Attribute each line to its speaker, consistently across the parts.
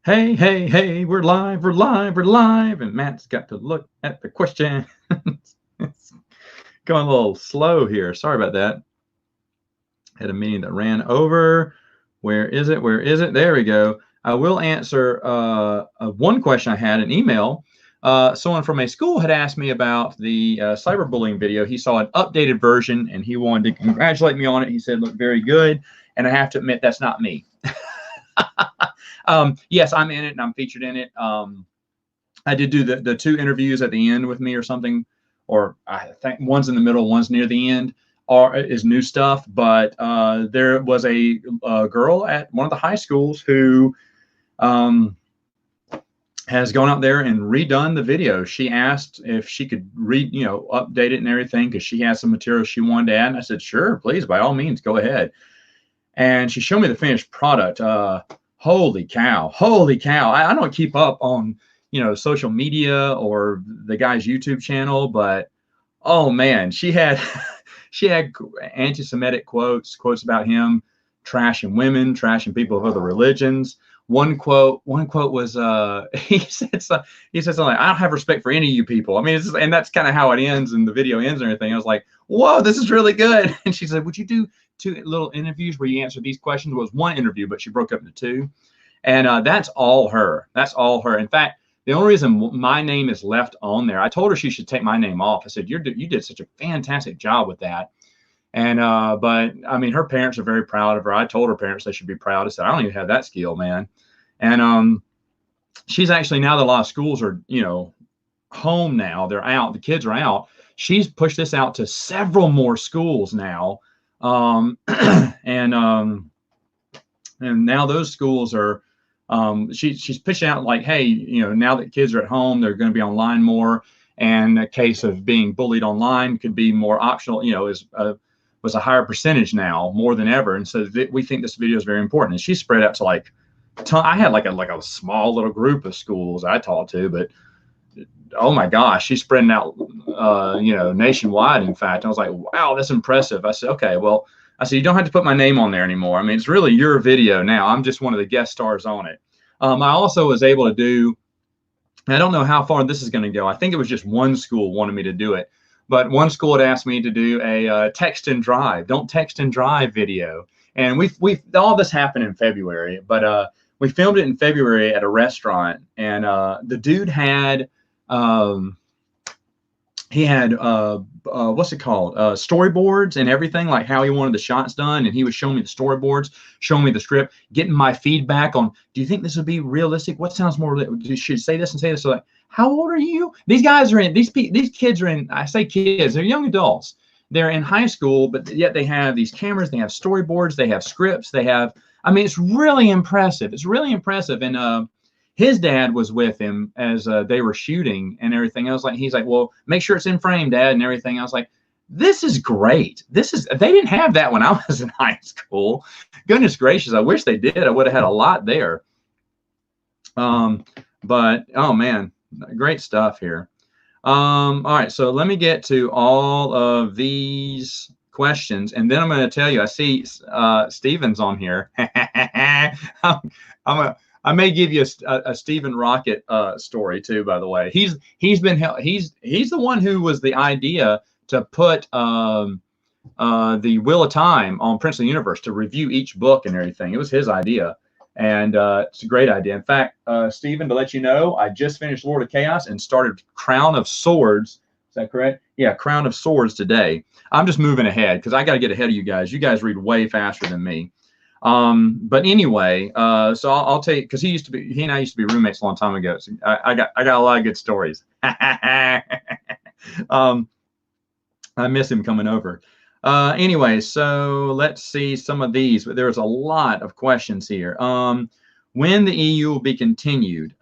Speaker 1: Hey, hey, hey, we're live, we're live, we're live. And Matt's got to look at the question. It's going a little slow here. Sorry about that. Had a meeting that ran over. Where is it? Where is it? There we go. I will answer one question I had, an email. Someone from a school had asked me about the cyberbullying video. He saw an updated version and he wanted to congratulate me on it. He said, look, very good. And I have to admit, that's not me. Yes, I'm in it and I'm featured in it. I did do the two interviews at the end with me or something, or I think one's in the middle, one's near the end, or is new stuff. But there was a girl at one of the high schools who has gone out there and redone the video. She asked if she could update it and everything because she had some material she wanted to add. And I said, sure, please, by all means, go ahead. And she showed me the finished product. Holy cow. Holy cow. I don't keep up on, social media or the guy's YouTube channel, but oh man, she had she had anti-Semitic quotes about him trashing women, trashing people of other religions. One quote was he said something like, I don't have respect for any of you people. I mean, and that's kind of how it ends and the video ends and everything. I was like, whoa, this is really good. And she said, would you do two little interviews where you answer these questions? It was one interview, but she broke up into two. And that's all her. That's all her. In fact, the only reason my name is left on there, I told her she should take my name off. I said, you did such a fantastic job with that. And but I mean, her parents are very proud of her. I told her parents they should be proud. I said, I don't even have that skill, man. And she's actually, now that a lot of schools are, home now, they're out, the kids are out. She's pushed this out to several more schools now. And now those schools are, she's pitching out like, hey, now that kids are at home, they're going to be online more. And a case of being bullied online could be more optional, was a higher percentage now, more than ever. And so we think this video is very important. And she spread out to like, I had like a small little group of schools I talked to, but oh my gosh, she's spreading out, nationwide. In fact, I was like, wow, that's impressive. I said, okay, well, I said, you don't have to put my name on there anymore. I mean, it's really your video now. I'm just one of the guest stars on it. I also was able to do, I don't know how far this is going to go. I think it was just one school wanted me to do it, but one school had asked me to do a text and drive, don't text and drive video. And we all this happened in February, but we filmed it in February at a restaurant, and the dude had, he had what's it called, storyboards and everything, like how he wanted the shots done, and he was showing me the storyboards, showing me the script, getting my feedback on, do you think this would be realistic? What sounds more, you should say this and say this. So like, how old are you? These guys are in, these kids are in, I say kids, they're young adults. They're in high school, but yet they have these cameras, they have storyboards, they have scripts, they have, I mean, it's really impressive. It's really impressive. And his dad was with him as they were shooting and everything. I was like, he's like, well, make sure it's in frame, Dad, and everything. I was like, this is great. They didn't have that when I was in high school. Goodness gracious, I wish they did. I would have had a lot there. But oh man, great stuff here. All right, so let me get to all of these questions, and then I'm going to tell you. I see Steven's on here. I may give you a Stephen Rocket story too. By the way, he's the one who was the idea to put the Wheel of Time on Princeton Universe to review each book and everything. It was his idea. And it's a great idea. In fact, Stephen, to let you know, I just finished Lord of Chaos and started Crown of Swords. Is that correct? Yeah, Crown of Swords today. I'm just moving ahead because I got to get ahead of you guys. You guys read way faster than me. But anyway, so I'll tell you, because he and I used to be roommates a long time ago. So I got a lot of good stories. I miss him coming over. Anyway, so let's see some of these. There's a lot of questions here. When the EU will be continued,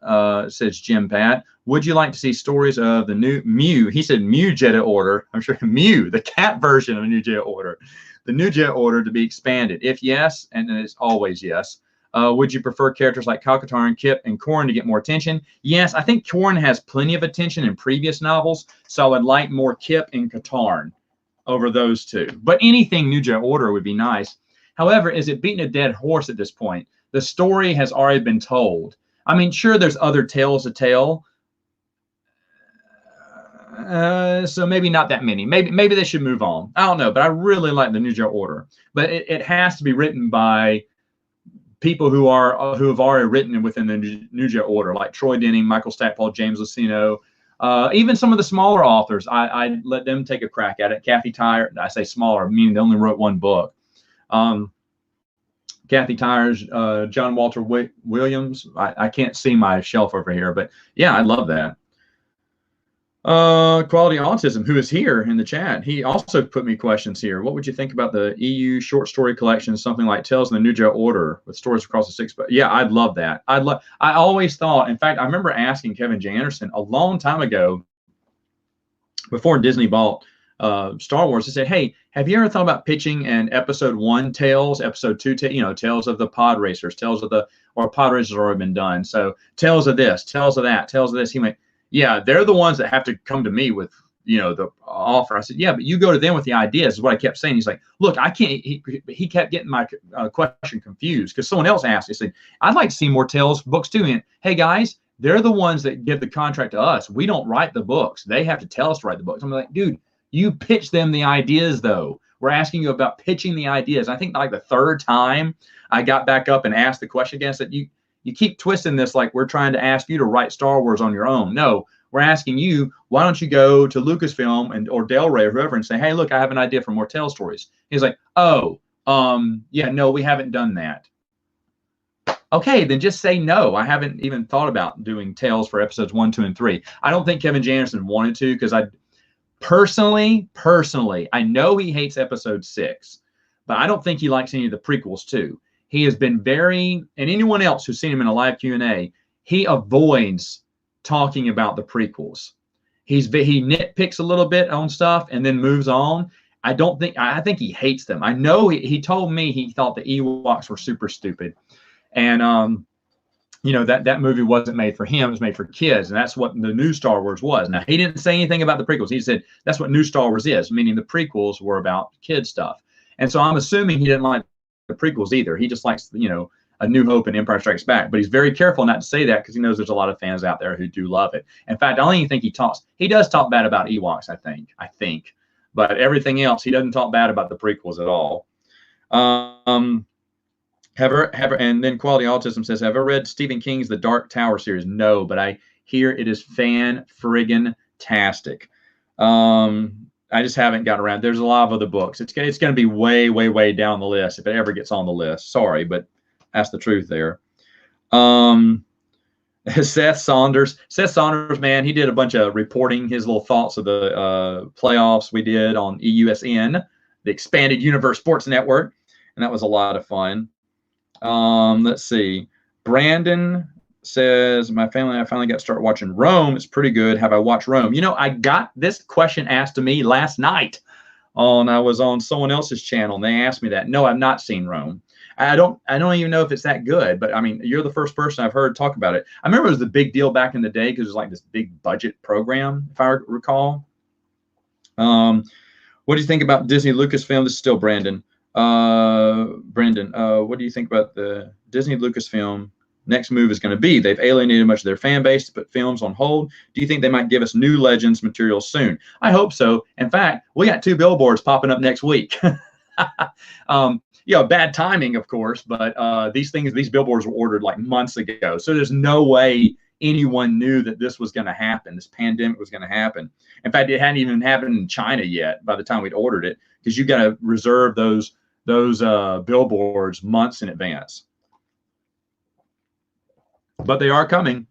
Speaker 1: says Jim Pat. Would you like to see stories of the new Mew? He said Mew Jedi Order. I'm sure Mew, the cat version of the new Jedi Order. The new Jedi Order to be expanded. If yes, and it's always yes, would you prefer characters like Kal-Katarn, Kip, and Korn to get more attention? Yes, I think Korn has plenty of attention in previous novels, so I would like more Kip and Katarn over those two. But anything New Jedi Order would be nice. However, is it beating a dead horse at this point? The story has already been told. I mean, sure, there's other tales to tell. So maybe not that many. Maybe they should move on. I don't know, but I really like the New Joe Order. But it has to be written by people who have already written within the New Joe Order, like Troy Denning, Michael Stackpole, James Luceno, even some of the smaller authors. I let them take a crack at it. Kathy Tyers, I say smaller, meaning they only wrote one book. Kathy Tyers, John Walter Williams. I can't see my shelf over here, but yeah, I love that. Quality Autism, who is here in the chat, he also put me questions here. What would you think about the EU short story collection, something like Tales in the New Joe Order with stories across the 6 books? Yeah, I'd love that. I always thought, in fact, I remember asking Kevin J. Anderson a long time ago, before Disney bought Star Wars, I said, hey, have you ever thought about pitching an episode 1 Tales, episode 2, Tales of the Pod Racers, Pod Racers already been done. So Tales of this, Tales of that, Tales of this. He went, yeah, they're the ones that have to come to me with, the offer. I said, yeah, but you go to them with the ideas, is what I kept saying. He's like, look, I can't, he kept getting my question confused because someone else asked. He said, I'd like to see more Tales books too. And hey, guys, they're the ones that give the contract to us. We don't write the books. They have to tell us to write the books. I'm like, dude, you pitch them the ideas, though. We're asking you about pitching the ideas. I think like the 3rd time I got back up and asked the question again, I said, you keep twisting this like we're trying to ask you to write Star Wars on your own. No, we're asking you, why don't you go to Lucasfilm or Del Rey or whoever and say, hey, look, I have an idea for more Tales stories. He's like, oh, yeah, no, we haven't done that. Okay, then just say no. I haven't even thought about doing Tales for episodes 1, 2, and 3. I don't think Kevin J. Anderson wanted to because I personally, I know he hates episode 6, but I don't think he likes any of the prequels too. He has been and anyone else who's seen him in a live Q&A, he avoids talking about the prequels. He nitpicks a little bit on stuff and then moves on. I think he hates them. I know he told me he thought the Ewoks were super stupid. And that movie wasn't made for him, it was made for kids, and that's what the new Star Wars was. Now, he didn't say anything about the prequels. He said that's what new Star Wars is, meaning the prequels were about kid stuff. And so I'm assuming he didn't like the prequels either. He just likes, A New Hope and Empire Strikes Back. But he's very careful not to say that because he knows there's a lot of fans out there who do love it. In fact, I don't even think he does talk bad about Ewoks, I think. But everything else, he doesn't talk bad about the prequels at all. And then Quality Autism says, have I read Stephen King's The Dark Tower series? No, but I hear it is fan-friggin-tastic. I just haven't got around. There's a lot of other books. It's going to be way, way, way down the list if it ever gets on the list. Sorry, but that's the truth there. Seth Saunders, man, he did a bunch of reporting his little thoughts of the playoffs we did on EUSN, the Expanded Universe Sports Network, and that was a lot of fun. Let's see. Brandon says, my family and I finally got to start watching Rome. It's pretty good. Have I watched Rome? I got this question asked to me last night. I was on someone else's channel, and they asked me that. No, I've not seen Rome. I don't even know if it's that good, but I mean, you're the first person I've heard talk about it. I remember it was a big deal back in the day because it was like this big budget program, if I recall. What do you think about Disney Lucasfilm? This is still Brandon. Brendan, what do you think about the Disney Lucasfilm next move is going to be? They've alienated much of their fan base to put films on hold. Do you think they might give us new Legends material soon? I hope so. In fact, we got 2 billboards popping up next week. Bad timing, of course, but these billboards were ordered like months ago. So there's no way anyone knew that this was going to happen. This pandemic was going to happen. In fact, it hadn't even happened in China yet by the time we'd ordered it, because you got to reserve those billboards months in advance. But they are coming.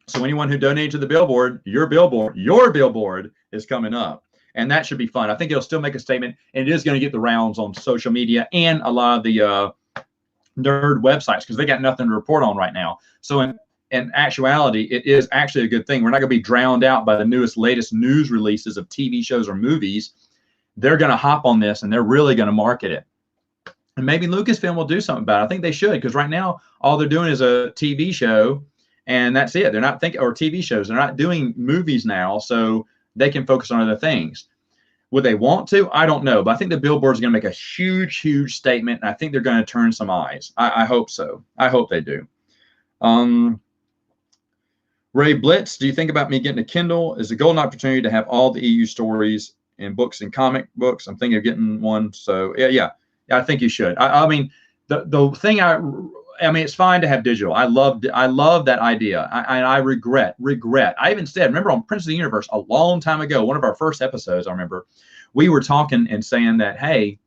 Speaker 1: So anyone who donated to the billboard, your billboard is coming up. And that should be fun. I think it'll still make a statement, and it is going to get the rounds on social media and a lot of the nerd websites, because they got nothing to report on right now. So in actuality, it is actually a good thing. We're not going to be drowned out by the latest news releases of TV shows or movies. They're going to hop on this, and they're really going to market it. And maybe Lucasfilm will do something about it. I think they should, because right now all they're doing is a TV show, and that's it. They're not or TV shows. They're not doing movies now, so they can focus on other things. Would they want to? I don't know, but I think the billboard's going to make a huge, huge statement, and I think they're going to turn some eyes. I hope so. I hope they do. Ray Blitz, do you think about me getting a Kindle? Is a golden opportunity to have all the EU stories and books and comic books. I'm thinking of getting one. So yeah, I think you should. I mean, the thing I mean, it's fine to have digital. I love that idea. I regret. I even said, remember on Prince of the Universe a long time ago, one of our first episodes, I remember, we were talking and saying that, hey,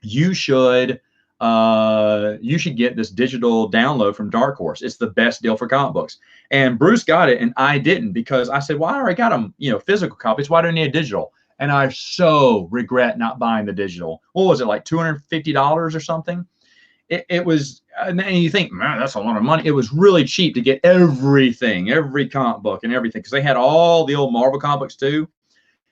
Speaker 1: you should get this digital download from Dark Horse. It's the best deal for comic books. And Bruce got it, and I didn't, because I said, well, I already got them, physical copies. Why do I need a digital? And I so regret not buying the digital. What was it, like $250 or something? It was, and you think, man, that's a lot of money. It was really cheap to get everything, every comic book and everything, because they had all the old Marvel comic books too.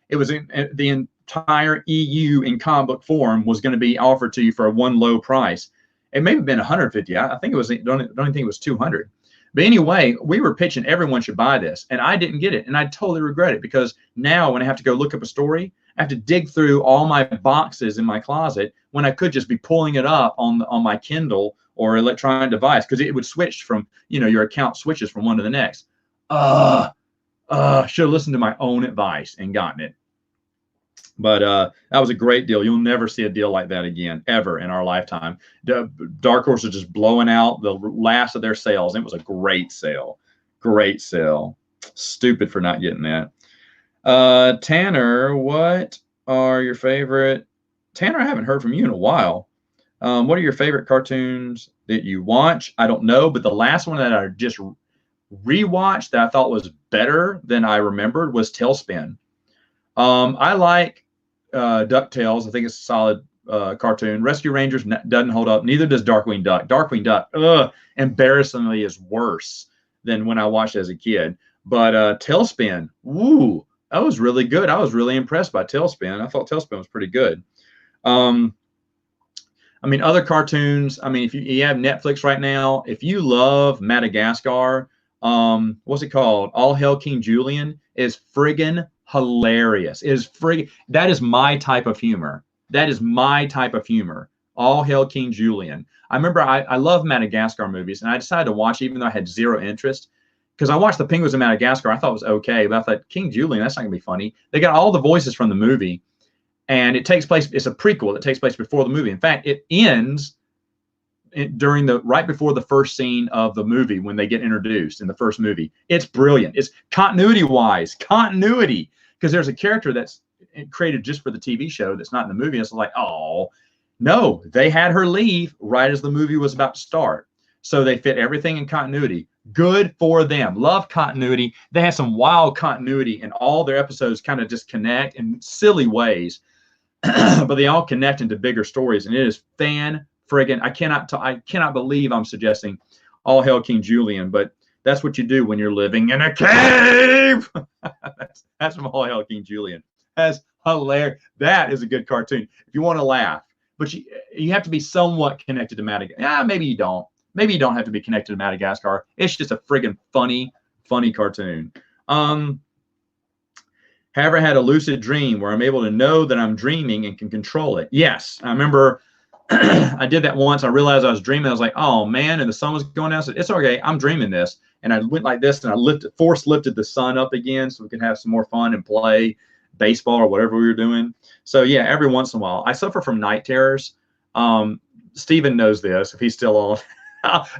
Speaker 1: It was the entire EU in comic book form was going to be offered to you for one low price. It may have been 150. I think it was, don't even think it was 200. But anyway, we were pitching everyone should buy this, and I didn't get it, and I totally regret it, because now when I have to go look up a story, I have to dig through all my boxes in my closet when I could just be pulling it up on my Kindle or electronic device, because it would switch from, your account switches from one to the next. Should have listened to my own advice and gotten it. But that was a great deal. You'll never see a deal like that again, ever in our lifetime. Dark Horse is just blowing out the last of their sales. It was a great sale. Great sale. Stupid for not getting that. Tanner, what are your favorite? Tanner, I haven't heard from you in a while. What are your favorite cartoons that you watch? I don't know, but the last one that I just rewatched that I thought was better than I remembered was Tailspin. I like DuckTales. I think it's a solid cartoon. Rescue Rangers doesn't hold up. Neither does Darkwing Duck. Darkwing Duck, embarrassingly, is worse than when I watched it as a kid. But Tailspin, woo, that was really good. I was really impressed by Tailspin. I thought Tailspin was pretty good. I mean, other cartoons. I mean, if you have Netflix right now, if you love Madagascar, what's it called? All Hail King Julian is friggin' hilarious. That is my type of humor. That is my type of humor. All Hail King Julian. I remember I love Madagascar movies, and I decided to watch even though I had zero interest, because I watched The Penguins of Madagascar. I thought it was okay, but I thought King Julian, that's not gonna be funny. They got all the voices from the movie, and it takes place. It's a prequel that takes place before the movie. In fact, it ends right before the first scene of the movie when they get introduced in the first movie. It's brilliant. It's continuity-wise, because there's a character that's created just for the TV show that's not in the movie. It's like, oh, no, they had her leave right as the movie was about to start. So they fit everything in continuity. Good for them. Love continuity. They have some wild continuity, and all their episodes kind of just connect in silly ways, but they all connect into bigger stories, and it is fan-friggin'. I cannot believe I'm suggesting All Hail King Julian, but that's what you do when you're living in a cave. That's from All Hail King Julian. That's hilarious. That is a good cartoon if you want to laugh, but you have to be somewhat connected to Madagascar. Yeah, maybe you don't. Maybe you don't have to be connected to Madagascar. It's just a friggin' funny cartoon. Have ever had a lucid dream where I'm able to know that I'm dreaming and can control it? Yes. I remember I did that once. I realized I was dreaming. I was like, oh, man, and the sun was going down. I said, it's okay. I'm dreaming this. And I went like this, and I force lifted the sun up again so we could have some more fun and play baseball or whatever we were doing. So, yeah, every once in a while. I suffer from night terrors. Stephen knows this if he's still on.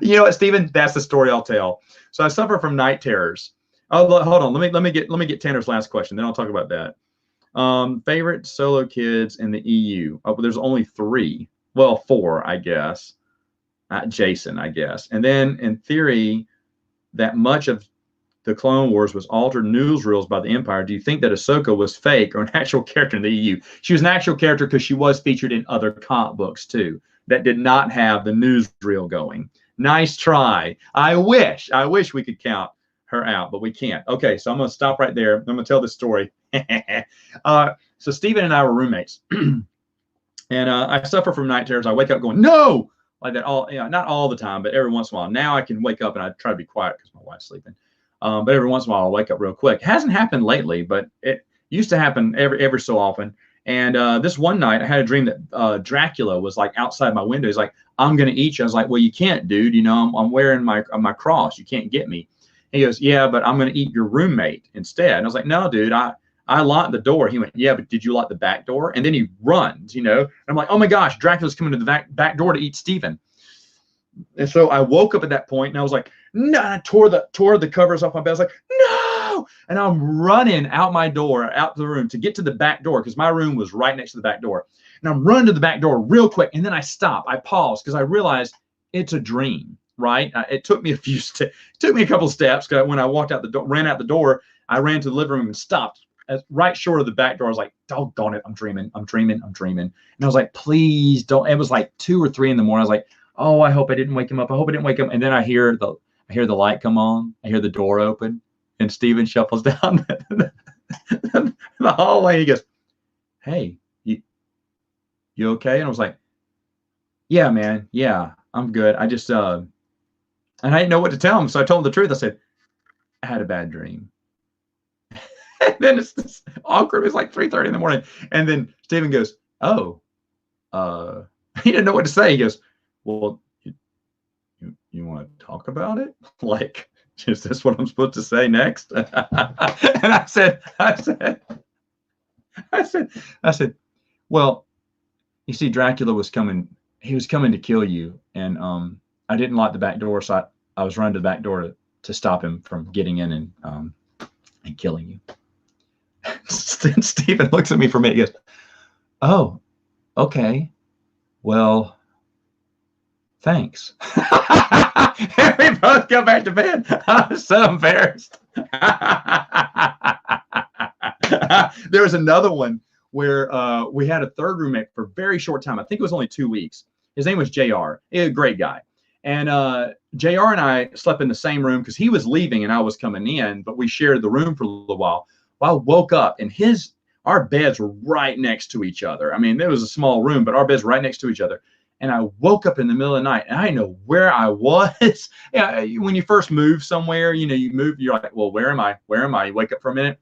Speaker 1: You know what, Stephen? That's the story I'll tell. So I suffer from night terrors. Oh, hold on. Let me get Tanner's last question. Then I'll talk about that. Favorite solo kids in the EU? Oh, but there's only 3. Well, 4, I guess. Jason, I guess. And then, in theory, that much of the Clone Wars was altered newsreels by the Empire. Do you think that Ahsoka was fake or an actual character in the EU? She was an actual character because she was featured in other comic books, too, that did not have the newsreel going. Nice try. I wish we could count her out, but we can't. Okay, so I'm going to stop right there. I'm going to tell this story. So Stephen and I were roommates, and I suffer from night terrors. I wake up going, no, like that not all the time, but every once in a while. Now I can wake up and I try to be quiet because my wife's sleeping. But every once in a while I'll wake up real quick. It hasn't happened lately, but it used to happen every so often. And this one night I had a dream that Dracula was like outside my window. He's like, I'm going to eat you. I was like, well, you can't, dude. You know, I'm wearing my cross. You can't get me. He goes, yeah, but I'm going to eat your roommate instead. And I was like, no, dude, I locked the door. He went, yeah, but did you lock the back door? And then he runs, you know. And I'm like, oh my gosh, Dracula's coming to the back door to eat Stephen. And so I woke up at that point and I was like, no, I tore the covers off my bed. I was like, no. And I'm running out my door, out the room to get to the back door because my room was right next to the back door. And I'm running to the back door real quick. And then I stop. I pause because I realized it's a dream, right? It took me a couple steps. When I walked out the door, ran out the door, I ran to the living room and stopped right short of the back door. I was like, doggone it, I'm dreaming. And I was like, please don't. It was like 2 or 3 in the morning. I was like, oh, I hope I didn't wake him up. And then I hear the light come on. I hear the door open, and Stephen shuffles down the hallway. He goes, hey, you okay? And I was like, yeah, man. Yeah, I'm good. I just, and I didn't know what to tell him. So I told him the truth. I said, I had a bad dream. And then it's this awkward. It's like 3:30 in the morning. And then Stephen goes, oh, he didn't know what to say. He goes, well, you want to talk about it? Like, is this what I'm supposed to say next? And I said, well, you see, Dracula was coming. He was coming to kill you. And I didn't lock the back door. So I was running to the back door to stop him from getting in and killing you. Stephen looks at me for a minute. He goes, oh, okay. Well, thanks. And we both go back to bed. I was so embarrassed. There was another one where we had a third roommate for a very short time. I think it was only 2 weeks. His name was JR. He was a great guy. And JR and I slept in the same room because he was leaving and I was coming in, but we shared the room for a little while. Well, I woke up and our beds were right next to each other. I mean, it was a small room, but our beds were right next to each other. And I woke up in the middle of the night and I didn't know where I was. Yeah, when you first move somewhere, you move, you're like, well, where am I? You wake up for a minute.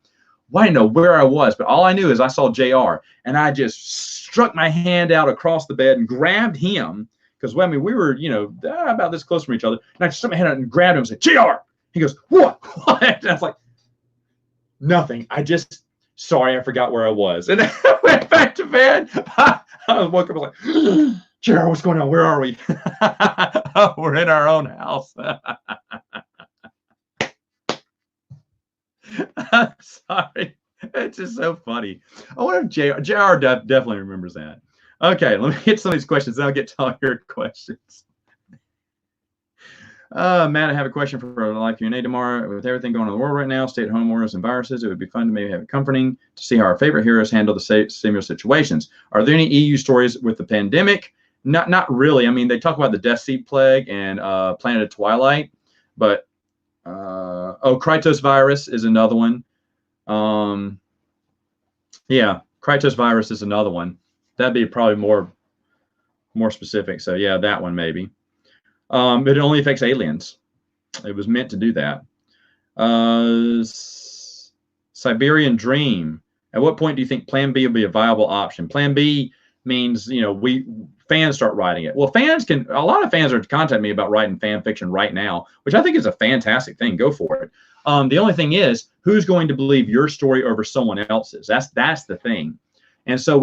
Speaker 1: Well, I didn't know where I was, but all I knew is I saw JR and I just struck my hand out across the bed and grabbed him. Because, well, I mean, we were, about this close from each other. And I just stuck my hand out and grabbed him and said, JR. He goes, what? And I was like, nothing. Sorry, I forgot where I was. And I went back to bed. I woke up, I was like, JR, what's going on? Where are we? Oh, we're in our own house. I'm sorry. It's just so funny. I wonder if JR definitely remembers that. Okay, let me get some of these questions. Then I'll get to all your questions. Matt, I have a question for Life Q&A tomorrow. With everything going on in the world right now, stay-at-home orders and viruses, it would be fun to maybe have it comforting to see how our favorite heroes handle the similar situations. Are there any EU stories with the pandemic? Not really. I mean, they talk about the Death Seed Plague and Planet of Twilight, but Krytos virus is another one. Yeah, Krytos virus is another one. That'd be probably more specific. So yeah, that one maybe. It only affects aliens. It was meant to do that. Siberian Dream. At what point do you think Plan B will be a viable option? Plan B means, fans start writing it. Well, a lot of fans are contacting me about writing fan fiction right now, which I think is a fantastic thing. Go for it. The only thing is, who's going to believe your story over someone else's? That's the thing. And so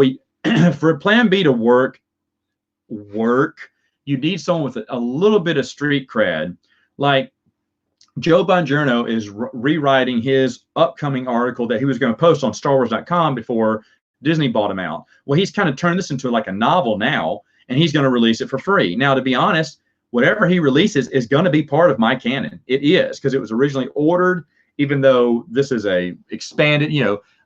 Speaker 1: for Plan B to work, you need someone with a little bit of street cred. Like Joe Bongiorno is rewriting his upcoming article that he was going to post on StarWars.com before Disney bought him out. Well, he's kind of turned this into like a novel now, and he's going to release it for free. Now, to be honest, whatever he releases is going to be part of my canon. It is, because it was originally ordered, even though this is a expanded,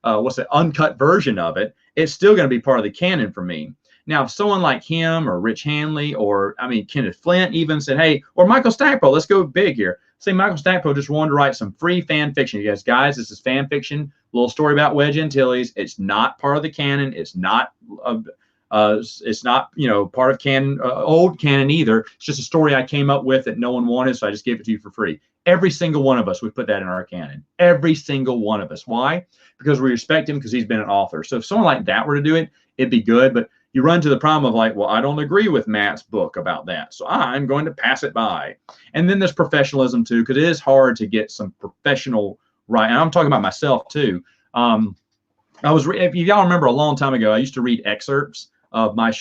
Speaker 1: uncut version of it, it's still going to be part of the canon for me. Now, if someone like him or Rich Hanley or, Kenneth Flint even said, hey, or Michael Stackpole, let's go big here. Say Michael Stackpole just wanted to write some free fan fiction. You guys, this is fan fiction, little story about Wedge Antilles. It's not part of the canon. It's not part of canon, old canon either. It's just a story I came up with that no one wanted, so I just gave it to you for free. Every single one of us would put that in our canon. Every single one of us. Why? Because we respect him because he's been an author. So if someone like that were to do it, it'd be good. But you run to the problem of like, well, I don't agree with Matt's book about that, so I'm going to pass it by. And then there's professionalism too, because it is hard to get some professional right. And I'm talking about myself too. If y'all remember a long time ago, I used to read excerpts of my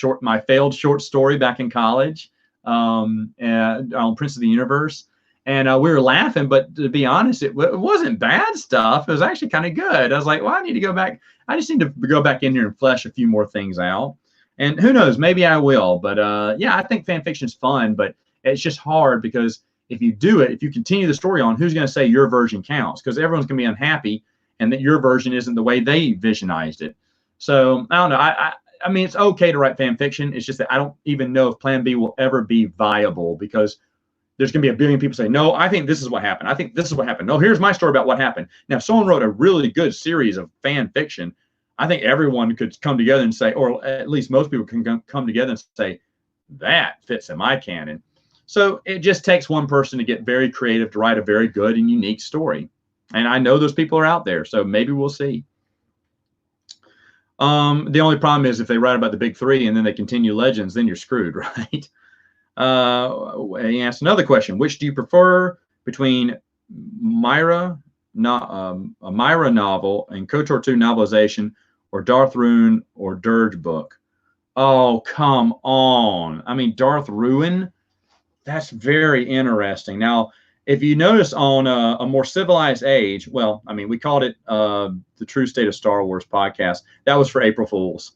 Speaker 1: failed short story back in college, and on Prince of the Universe. And we were laughing, but to be honest, it wasn't bad stuff. It was actually kind of good. I was like, well, I need to go back. I just need to go back in here and flesh a few more things out. And who knows, maybe I will. But yeah, I think fan fiction is fun, but it's just hard because if you do it, if you continue the story on, who's going to say your version counts? Because everyone's going to be unhappy and that your version isn't the way they visionized it. So I don't know. I mean, it's okay to write fan fiction. It's just that I don't even know if Plan B will ever be viable, because there's going to be a billion people say, no, I think this is what happened. I think this is what happened. No, here's my story about what happened. Now, if someone wrote a really good series of fan fiction, I think everyone could come together and say, or at least most people can come together and say, that fits in my canon. So it just takes one person to get very creative to write a very good and unique story. And I know those people are out there, so maybe we'll see. The only problem is if they write about the big three and then they continue Legends, then you're screwed, right? He asked another question: which do you prefer between a Myra novel and KOTOR 2 novelization, or Darth Ruin or Dirge book? Oh, come on! I mean, Darth Ruin. That's very interesting. Now, if you notice on a more civilized age, well, I mean, we called it the True State of Star Wars podcast. That was for April Fools.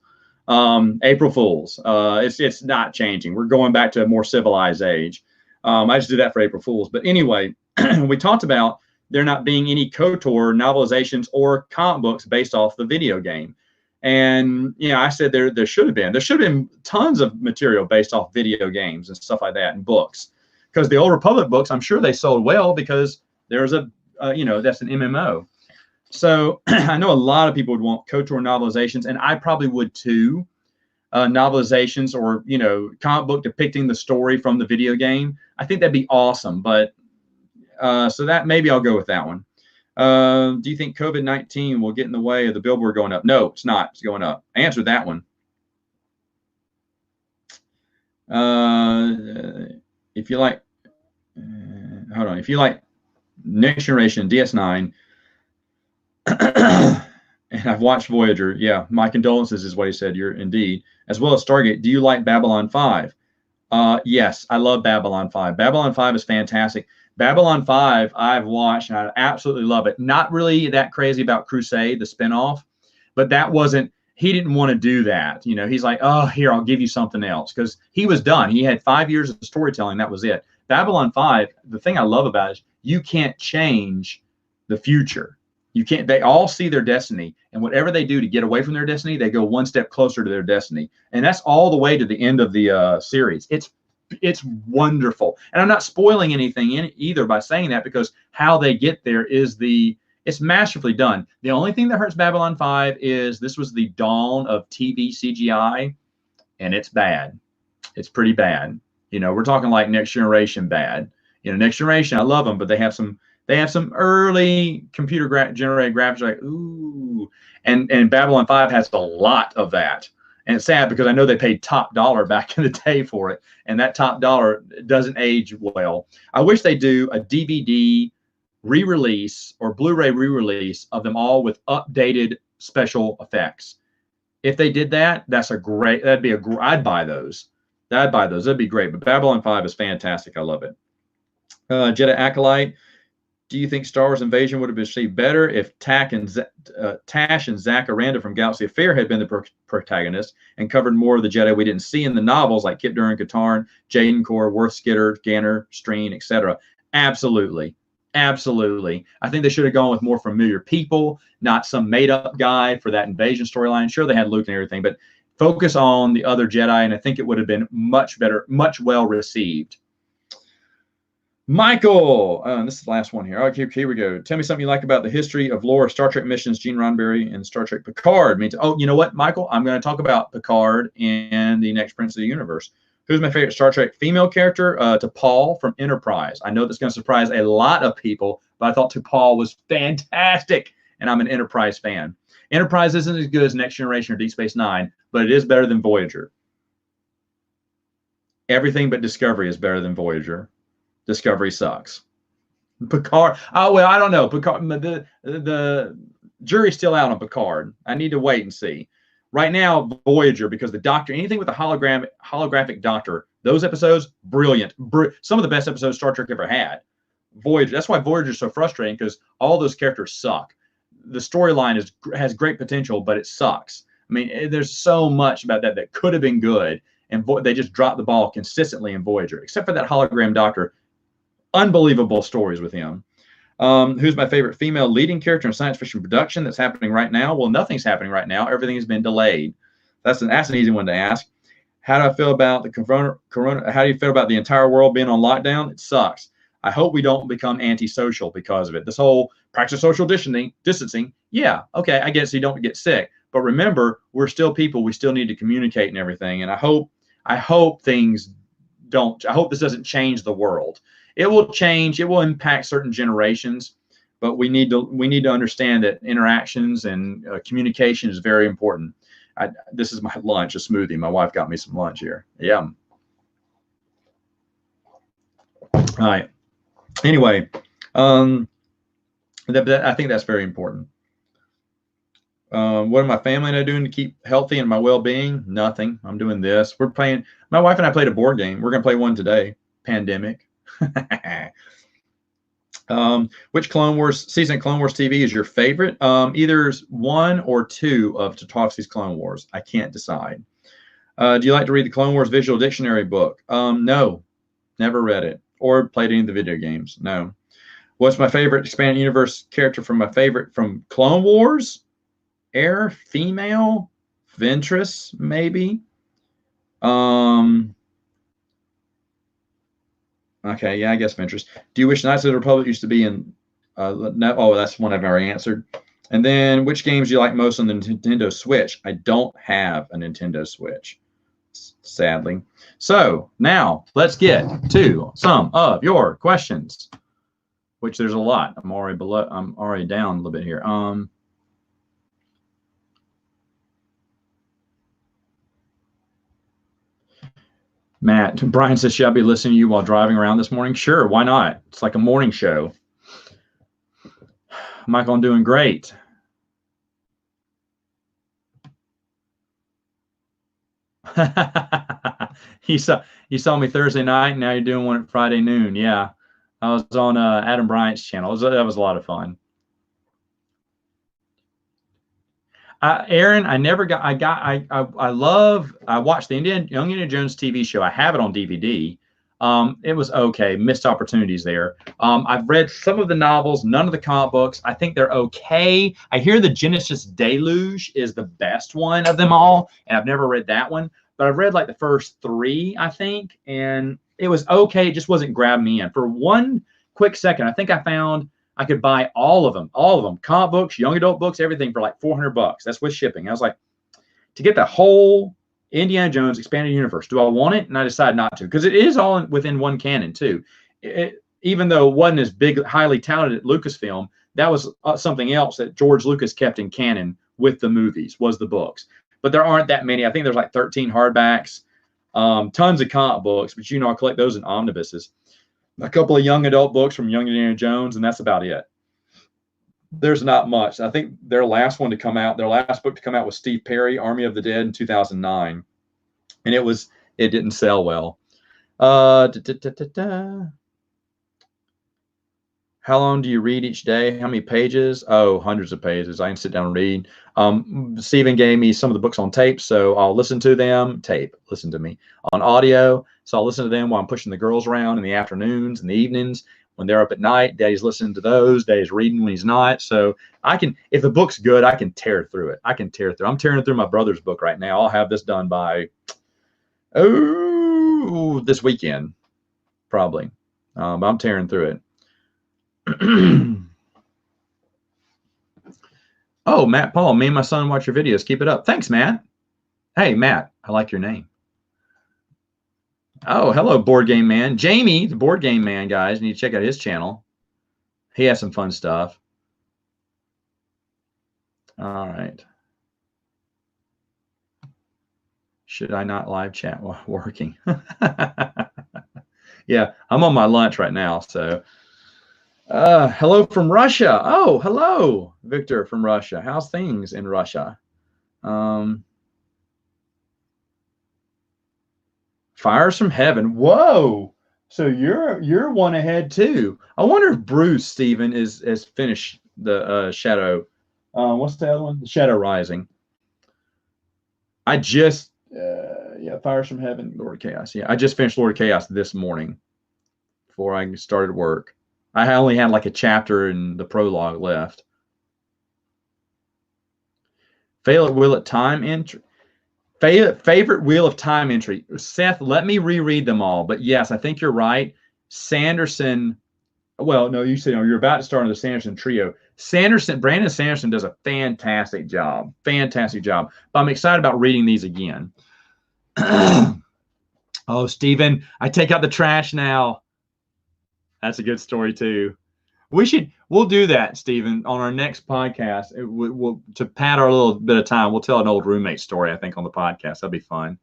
Speaker 1: April Fools. It's not changing. We're going back to a more civilized age. I just did that for April Fools. But anyway, we talked about there not being any KOTOR novelizations or comic books based off the video game. And I said there should have been. There should have been tons of material based off video games and stuff like that, and books. Because the Old Republic books, I'm sure they sold well because there's that's an MMO. So I know a lot of people would want KOTOR novelizations, and I probably would too. Novelizations or, comic book depicting the story from the video game. I think that'd be awesome. But so that maybe I'll go with that one. Do you think COVID-19 will get in the way of the billboard going up? No, it's not. It's going up. I answered that one. If you like, hold on. If you like Next Generation, DS9, and I've watched Voyager. Yeah, my condolences is what he said. You're indeed, as well as Stargate. Do you like Babylon 5? Yes, I love Babylon 5. Babylon 5 is fantastic. Babylon 5 I've watched and I absolutely love it. Not really that crazy about Crusade, the spinoff, but that wasn't. He didn't want to do that. He's like, oh, here, I'll give you something else, because he was done. He had 5 years of storytelling. That was it. Babylon 5. The thing I love about it is you can't change the future. You can't. They all see their destiny, and whatever they do to get away from their destiny, they go one step closer to their destiny, and that's all the way to the end of the series. It's wonderful, and I'm not spoiling anything either by saying that, because how they get there is it's masterfully done. The only thing that hurts Babylon 5 is this was the dawn of TV CGI, and it's bad. It's pretty bad. We're talking like Next Generation bad. Next Generation, I love them, but they have some early computer generated graphics like, ooh, and Babylon 5 has a lot of that. And it's sad because I know they paid top dollar back in the day for it, and that top dollar doesn't age well. I wish they do a DVD re-release or Blu-ray re-release of them all with updated special effects. If they did that, I'd buy those. That'd be great. But Babylon 5 is fantastic. I love it. Jedi Acolyte. Do you think Star Wars Invasion would have been received better if Tash and Zach Aranda from Galaxy of Fear had been the protagonists and covered more of the Jedi we didn't see in the novels, like Kip Duran, Katarn, Jaden Core, Worth Skitter, Ganner, Streen, etc.? Absolutely. Absolutely. I think they should have gone with more familiar people, not some made-up guy for that invasion storyline. Sure, they had Luke and everything, but focus on the other Jedi, and I think it would have been much better, much well received. Michael, this is the last one here. Okay, here we go. Tell me something you like about the history of lore of Star Trek missions, Gene Roddenberry and Star Trek Picard. Oh, you know what, Michael? I'm going to talk about Picard and the next Prince of the Universe. Who's my favorite Star Trek female character? T'Pol from Enterprise. I know that's going to surprise a lot of people, but I thought T'Pol was fantastic, and I'm an Enterprise fan. Enterprise isn't as good as Next Generation or Deep Space Nine, but it is better than Voyager. Everything but Discovery is better than Voyager. Discovery sucks. Picard. Oh well, I don't know. Picard. The jury's still out on Picard. I need to wait and see. Right now, Voyager, because the Doctor, anything with the holographic Doctor, those episodes, brilliant. Some of the best episodes Star Trek ever had. Voyager. That's why Voyager is so frustrating, because all those characters suck. The storyline has great potential, but it sucks. I mean, there's so much about that could have been good, and they just dropped the ball consistently in Voyager, except for that hologram Doctor. Unbelievable stories with him. Who's my favorite female leading character in science fiction production that's happening right now? Well, nothing's happening right now. Everything has been delayed. That's an easy one to ask. How do I feel about the corona? How do you feel about the entire world being on lockdown? It sucks. I hope we don't become antisocial because of it. This whole practice social distancing. Yeah, okay, I guess you don't get sick. But remember, we're still people. We still need to communicate and everything. And I hope things don't. I hope this doesn't change the world. It will change. It will impact certain generations, but we need to understand that interactions and communication is very important. This is my lunch, a smoothie. My wife got me some lunch here. Yeah. All right. Anyway, I think that's very important. What are my family and I doing to keep healthy and my well-being? Nothing. I'm doing this. We're playing. My wife and I played a board game. We're gonna play one today. Pandemic. Which Clone Wars season of Clone Wars TV is your favorite? Either 1 or 2 of Tartakovsky's Clone Wars. I can't decide. Do you like to read the Clone Wars Visual Dictionary book? No, never read it or played any of the video games. No. What's my favorite expanded universe character from Clone Wars? Air, female, Ventress, maybe. Okay, yeah, I guess Ventress. Do you wish Knights of the Republic used to be in? No, oh, that's one I've already answered. And then, which games do you like most on the Nintendo Switch? I don't have a Nintendo Switch, sadly. So now let's get to some of your questions, which there's a lot. I'm already down a little bit here. Matt, Brian says, should I be listening to you while driving around this morning? Sure, why not? It's like a morning show. Michael, I'm doing great. You saw me Thursday night, and now you're doing one at Friday noon. Yeah, I was on Adam Bryant's channel. That was a lot of fun. Aaron, I watched the Young Indiana Jones TV show. I have it on DVD. It was okay. Missed opportunities there. I've read some of the novels, none of the comic books. I think they're okay. I hear the Genesis Deluge is the best one of them all, and I've never read that one. But I've read like the first 3, I think, and it was okay. It just wasn't grabbing me in. For one quick second, I think I found I could buy all of them, comic books, young adult books, everything for like $400. That's with shipping. I was like, to get the whole Indiana Jones expanded universe, do I want it? And I decided not to, because it is all within one canon too. Even though it wasn't as big, highly touted at Lucasfilm, that was something else that George Lucas kept in canon with the movies, was the books. But there aren't that many. I think there's like 13 hardbacks, tons of comic books, but I collect those in omnibuses. A couple of young adult books from Young Indiana Jones, and that's about it. There's not much. I think their last book to come out was Steve Perry, Army of the Dead in 2009. And it didn't sell well. How long do you read each day? How many pages? Oh, hundreds of pages. I can sit down and read. Stephen gave me some of the books on tape, so I'll listen to them. Listen to me on audio. So I'll listen to them while I'm pushing the girls around in the afternoons and the evenings. When they're up at night, Daddy's listening to those. Daddy's reading when he's not. So I can, if the book's good, I can tear through it. I'm tearing through my brother's book right now. I'll have this done by, this weekend, probably. But I'm tearing through it. Oh, Matt Paul, me and my son watch your videos. Keep it up. Thanks, Matt. Hey, Matt, I like your name. Oh, hello, Board Game Man. Jamie, the Board Game Man, guys. You need to check out his channel. He has some fun stuff. All right. Should I not live chat while working? Yeah, I'm on my lunch right now. So, hello from Russia. Oh, hello, Victor from Russia. How's things in Russia? Fires from heaven. Whoa. So you're one ahead too. I wonder if Bruce Stephen is finished the Shadow. What's the other one? The Shadow Rising. I just yeah, Fires from Heaven, Lord of Chaos. Yeah, I just finished Lord of Chaos this morning before I started work. I only had like a chapter and the prologue left. Favorite Wheel of Time entry. Favorite Wheel of Time entry. Seth, let me reread them all. But yes, I think you're right. Sanderson. Well, no, you said you're about to start on the Sanderson trio. Brandon Sanderson does a fantastic job. Fantastic job. But I'm excited about reading these again. Oh, Stephen, I take out the trash now. That's a good story too. We'll do that, Stephen, on our next podcast. We'll to pad our little bit of time. We'll tell an old roommate story, I think, on the podcast. That'll be fun.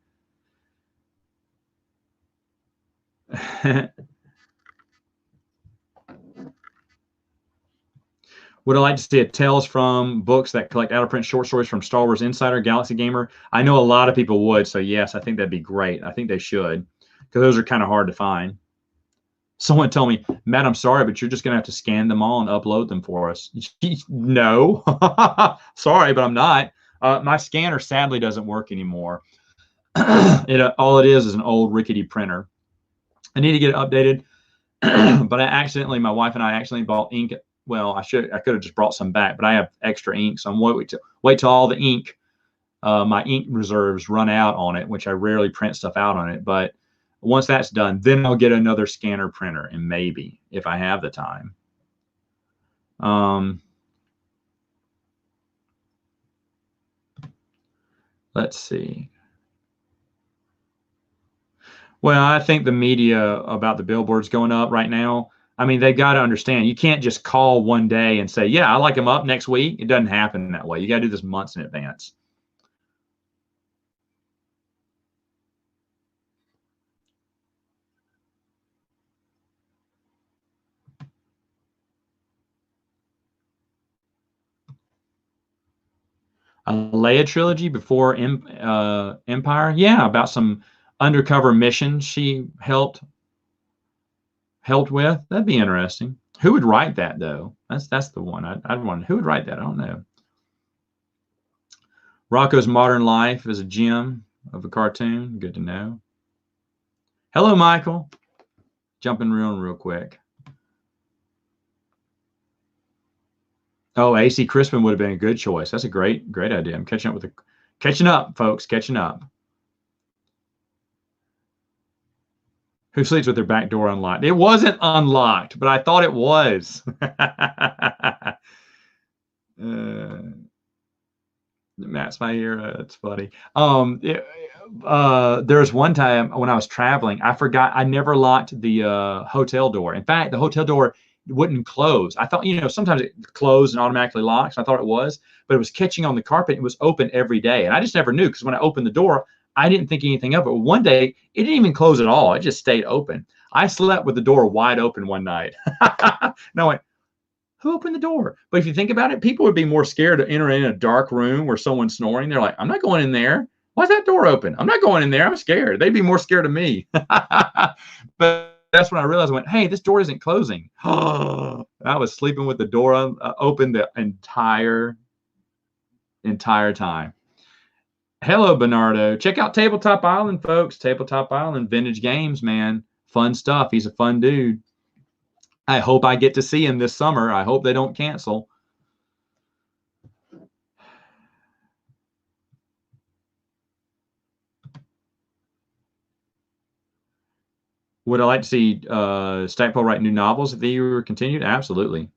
Speaker 1: Would I like to see a Tales from books that collect out of print short stories from Star Wars Insider, Galaxy Gamer? I know a lot of people would, so yes, I think that'd be great. I think they should, because those are kind of hard to find. Someone told me, Matt, I'm sorry, but you're just going to have to scan them all and upload them for us. No, sorry, but I'm not. My scanner sadly doesn't work anymore. All it is an old rickety printer. I need to get it updated, but my wife and I accidentally bought ink. Well, I could have just brought some back, but I have extra ink, so I'm wait till all the ink, my ink reserves run out on it, which I rarely print stuff out on it. But once that's done, then I'll get another scanner printer, and maybe if I have the time. Let's see. Well, I think the media about the billboards going up right now, I mean, they've got to understand, you can't just call one day and say, yeah, I like them up next week. It doesn't happen that way. You got to do this months in advance. A Leia trilogy before Empire? Yeah, about some undercover missions she helped with. That'd be interesting. Who would write that though? That's the one I'd want. Who would write that? I don't know. Rocco's Modern Life is a gem of a cartoon. Good to know. Hello, Michael. Jumping real quick. Oh, AC Crispin would have been a good choice. That's a great idea. I'm catching up, folks. Catching up. Who sleeps with their back door unlocked? It wasn't unlocked, but I thought it was. Matt's my hero. That's funny. There was one time when I was traveling, I never locked the hotel door. In fact, the hotel door wouldn't close. I thought, sometimes it closed and automatically locks. I thought it was, but it was catching on the carpet. It was open every day. And I just never knew, because when I opened the door, I didn't think anything of it. One day, it didn't even close at all. It just stayed open. I slept with the door wide open one night. And I went, who opened the door? But if you think about it, people would be more scared to enter in a dark room where someone's snoring. They're like, I'm not going in there. Why's that door open? I'm not going in there. I'm scared. They'd be more scared of me. But that's when I realized, I went, hey, this door isn't closing. I was sleeping with the door open the entire time. Hello, Bernardo. Check out Tabletop Island, folks. Tabletop Island, vintage games, man. Fun stuff. He's a fun dude. I hope I get to see him this summer. I hope they don't cancel. Would I like to see Stackpole write new novels if they were continued? Absolutely.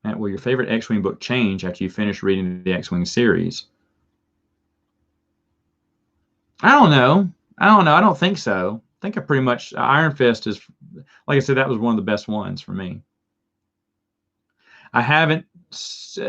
Speaker 1: And will your favorite X-Wing book change after you finish reading the X-Wing series? I don't know. I don't think so. I think I pretty much, Iron Fist is, like I said, that was one of the best ones for me. I haven't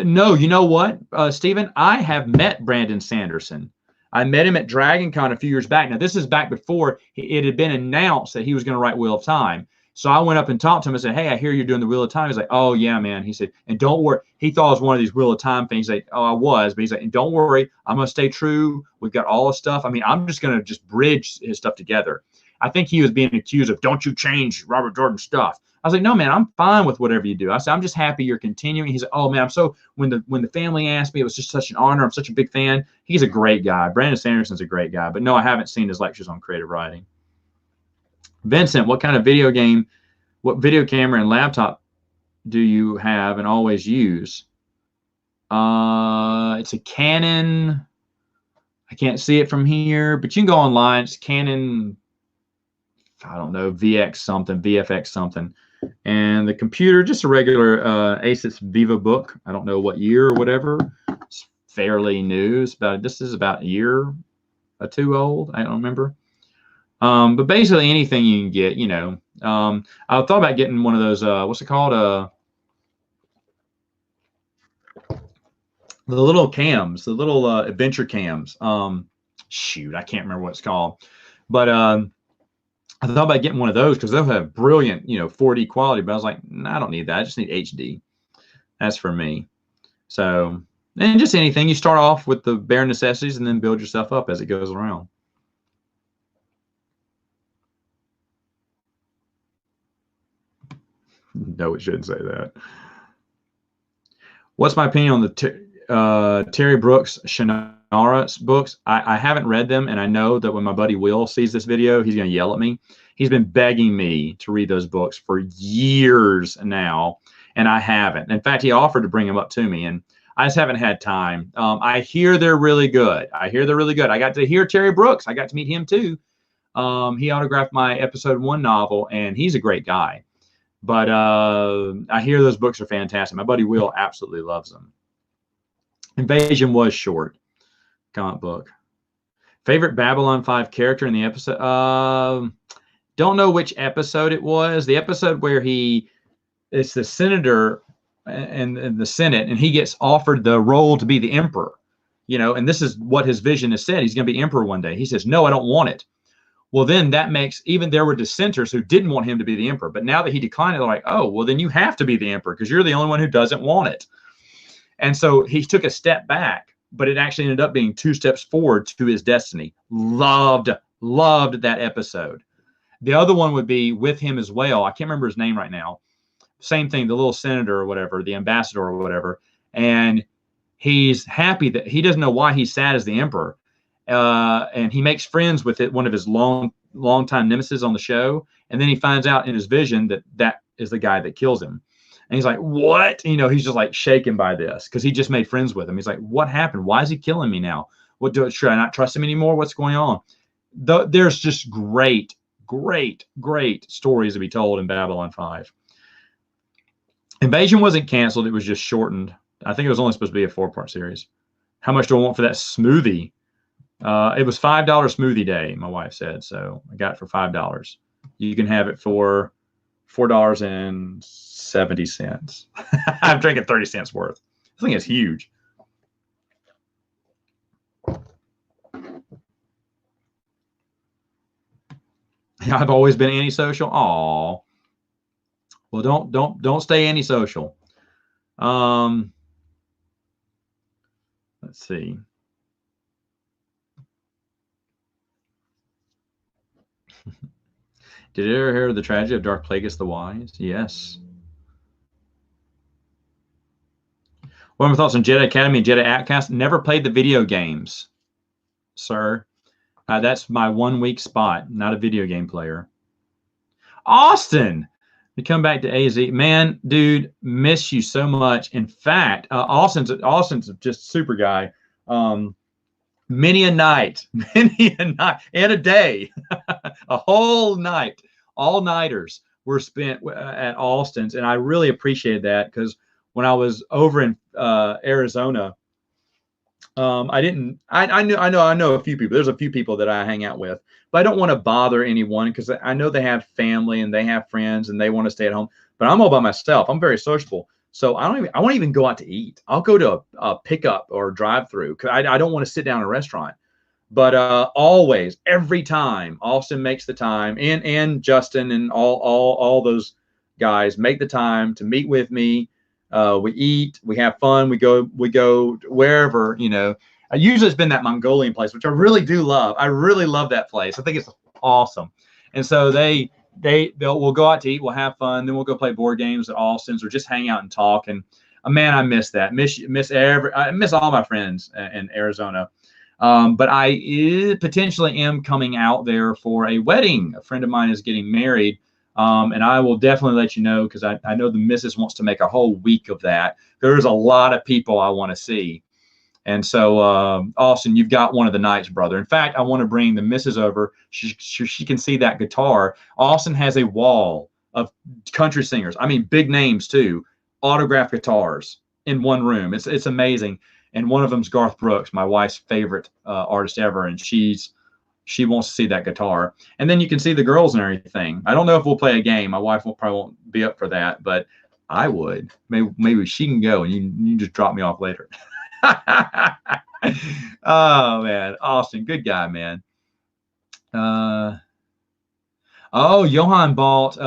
Speaker 1: No, you know what, Stephen? I have met Brandon Sanderson. I met him at Dragon Con a few years back. Now, this is back before it had been announced that he was going to write Wheel of Time. So I went up and talked to him and said, hey, I hear you're doing the Wheel of Time. He's like, oh, yeah, man. He said, and don't worry. He thought it was one of these Wheel of Time things. He's like, oh, I was. But he's like, and don't worry. I'm going to stay true. We've got all the stuff. I mean, I'm just going to just bridge his stuff together. I think he was being accused of, don't you change Robert Jordan's stuff. I was like, no, man, I'm fine with whatever you do. I said, I'm just happy you're continuing. He's like, oh, man, I'm so, when the family asked me, it was just such an honor. I'm such a big fan. He's a great guy. Brandon Sanderson's a great guy. But no, I haven't seen his lectures on creative writing. Vincent, what video camera and laptop do you have and always use? It's a Canon. I can't see it from here, but you can go online. It's Canon, I don't know, VFX something. And the computer, just a regular Asus VivaBook. I don't know what year or whatever. It's fairly new. This is about a year or two old. I don't remember. But basically anything you can get, you know. I thought about getting one of those, what's it called? The little cams, the little adventure cams. Shoot, I can't remember what it's called. But I thought about getting one of those because they'll have brilliant, 4D quality. But I was like, nah, I don't need that. I just need HD. That's for me. So, and just anything. You start off with the bare necessities and then build yourself up as it goes around. No, it shouldn't say that. What's my opinion on the Terry Brooks Shannara books? I haven't read them, and I know that when my buddy Will sees this video, he's going to yell at me. He's been begging me to read those books for years now, and I haven't. In fact, he offered to bring them up to me, and I just haven't had time. I hear they're really good. I got to hear Terry Brooks. I got to meet him too. He autographed my episode 1 novel, and he's a great guy. But I hear those books are fantastic. My buddy Will absolutely loves them. Invasion was short. Comic book. Favorite Babylon 5 character in the episode? Don't know which episode it was. The episode where it's the senator in the Senate, and he gets offered the role to be the emperor. And this is what his vision has said. He's going to be emperor one day. He says, no, I don't want it. Well, then that makes, even there were dissenters who didn't want him to be the emperor. But now that he declined it, they're like, oh, well, then you have to be the emperor because you're the only one who doesn't want it. And so he took a step back, but it actually ended up being 2 steps forward to his destiny. Loved that episode. The other one would be with him as well. I can't remember his name right now. Same thing, the little senator or whatever, the ambassador or whatever. And he's happy that he doesn't know why he's sad as the emperor. And he makes friends with one of his long-time nemesis on the show. And then he finds out in his vision that is the guy that kills him. And he's like, what? He's just like shaken by this because he just made friends with him. He's like, what happened? Why is he killing me now? Should I not trust him anymore? What's going on? There's just great stories to be told in Babylon 5. Invasion wasn't canceled. It was just shortened. I think it was only supposed to be a 4-part series. How much do I want for that smoothie? It was $5 smoothie day, my wife said. So I got it for $5. You can have it for $4.70. I'm drinking 30 cents worth. I think it's huge. I've always been antisocial. Aw. Well, don't stay antisocial. Let's see. Did you ever hear of the tragedy of Dark Plagueis the Wise? Yes. What are my thoughts on Jedi Academy and Jedi Outcast? Never played the video games, sir. That's my 1-week spot. Not a video game player. Austin, you come back to AZ, man, dude. Miss you so much. In fact, Austin's just super guy. Many a night, and a day, a whole night, all-nighters were spent at Austin's, and I really appreciated that because when I was over in Arizona, I know a few people. There's a few people that I hang out with, but I don't want to bother anyone because I know they have family and they have friends and they want to stay at home. But I'm all by myself. I'm very sociable. So I won't even go out to eat. I'll go to a pickup or drive through because I don't want to sit down in a restaurant. But always, every time, Austin makes the time, and Justin and all those guys make the time to meet with me. We eat, we have fun, we go wherever, you know. Usually it's been that Mongolian place, which I really do love. I really love that place. I think it's awesome. And so we'll go out to eat, we'll have fun, then we'll go play board games at Austin's or just hang out and talk. And man, I miss that. I miss all my friends in Arizona. But I potentially am coming out there for a wedding. A friend of mine is getting married, and I will definitely let you know because I know the missus wants to make a whole week of that. There's a lot of people I want to see. And so, Austin, you've got one of the nights, brother. In fact, I want to bring the missus over. She can see that guitar. Austin has a wall of country singers. I mean, big names too, autographed guitars in one room. It's amazing. And one of them's Garth Brooks, my wife's favorite artist ever, and she wants to see that guitar. And then you can see the girls and everything. I don't know if we'll play a game. My wife probably won't be up for that, but I would. Maybe she can go, and you just drop me off later. Oh man, Austin, good guy, man. Johan bought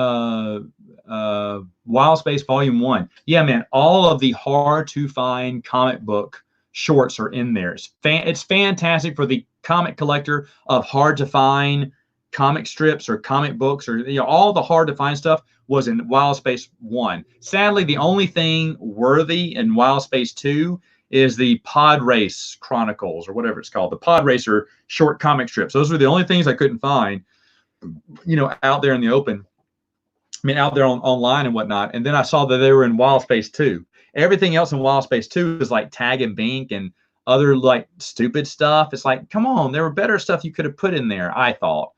Speaker 1: Wild Space Volume 1. Yeah, man, all of the hard to find comic book shorts are in there. It's fantastic for the comic collector of hard to find comic strips or comic books, or all the hard to find stuff was in Wild Space 1. Sadly, the only thing worthy in Wild Space 2 is the Pod Race Chronicles, or whatever it's called, the Pod Racer short comic strips. Those were the only things I couldn't find, out there in the open. I mean, out there online and whatnot. And then I saw that they were in Wild Space 2. Everything else in Wild Space 2 is like Tag and Bink and other like stupid stuff. It's like, come on, there were better stuff you could have put in there, I thought.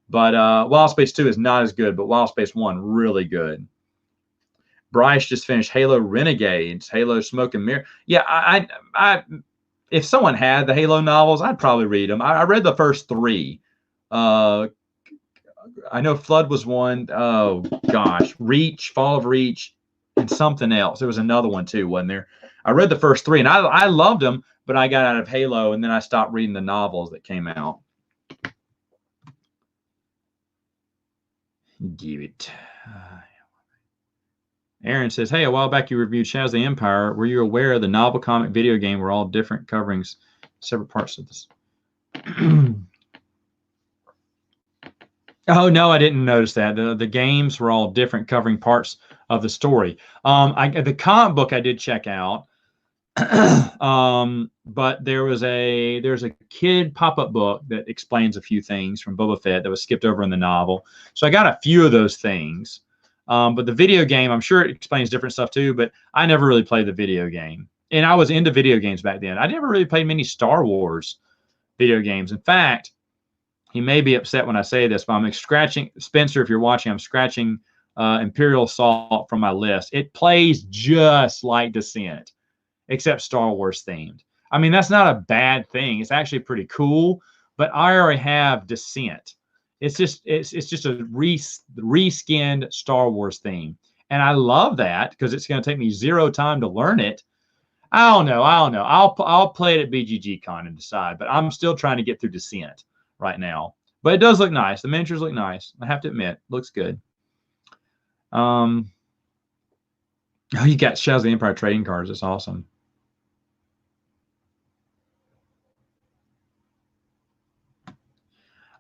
Speaker 1: But Wild Space 2 is not as good, but Wild Space 1, really good. Bryce just finished Halo Renegades, Halo Smoke and Mirror. Yeah, I if someone had the Halo novels, I'd probably read them. I read the first 3. I know Flood was one. Oh gosh, Reach, Fall of Reach, and something else. There was another one too, wasn't there? I read the first 3, and I loved them, but I got out of Halo, and then I stopped reading the novels that came out. Give it. Aaron says, hey, a while back you reviewed Shadows of the Empire. Were you aware of the novel, comic, video game were all different coverings, separate parts of this? Oh, no, I didn't notice that. The games were all different, covering parts of the story. The comic book I did check out, but there's a kid pop-up book that explains a few things from Boba Fett that was skipped over in the novel. So I got a few of those things. But the video game, I'm sure it explains different stuff too, but I never really played the video game. And I was into video games back then. I never really played many Star Wars video games. In fact, he may be upset when I say this, but I'm scratching, Spencer, if you're watching, I'm scratching Imperial Assault from my list. It plays just like Descent, except Star Wars themed. I mean, that's not a bad thing. It's actually pretty cool, but I already have Descent. It's just a reskinned Star Wars theme. And I love that because it's going to take me 0 time to learn it. I don't know. I'll play it at BGG-Con and decide, but I'm still trying to get through Descent right now. But it does look nice. The miniatures look nice. I have to admit, looks good. Oh, you got Shadows of the Empire trading cards. It's awesome.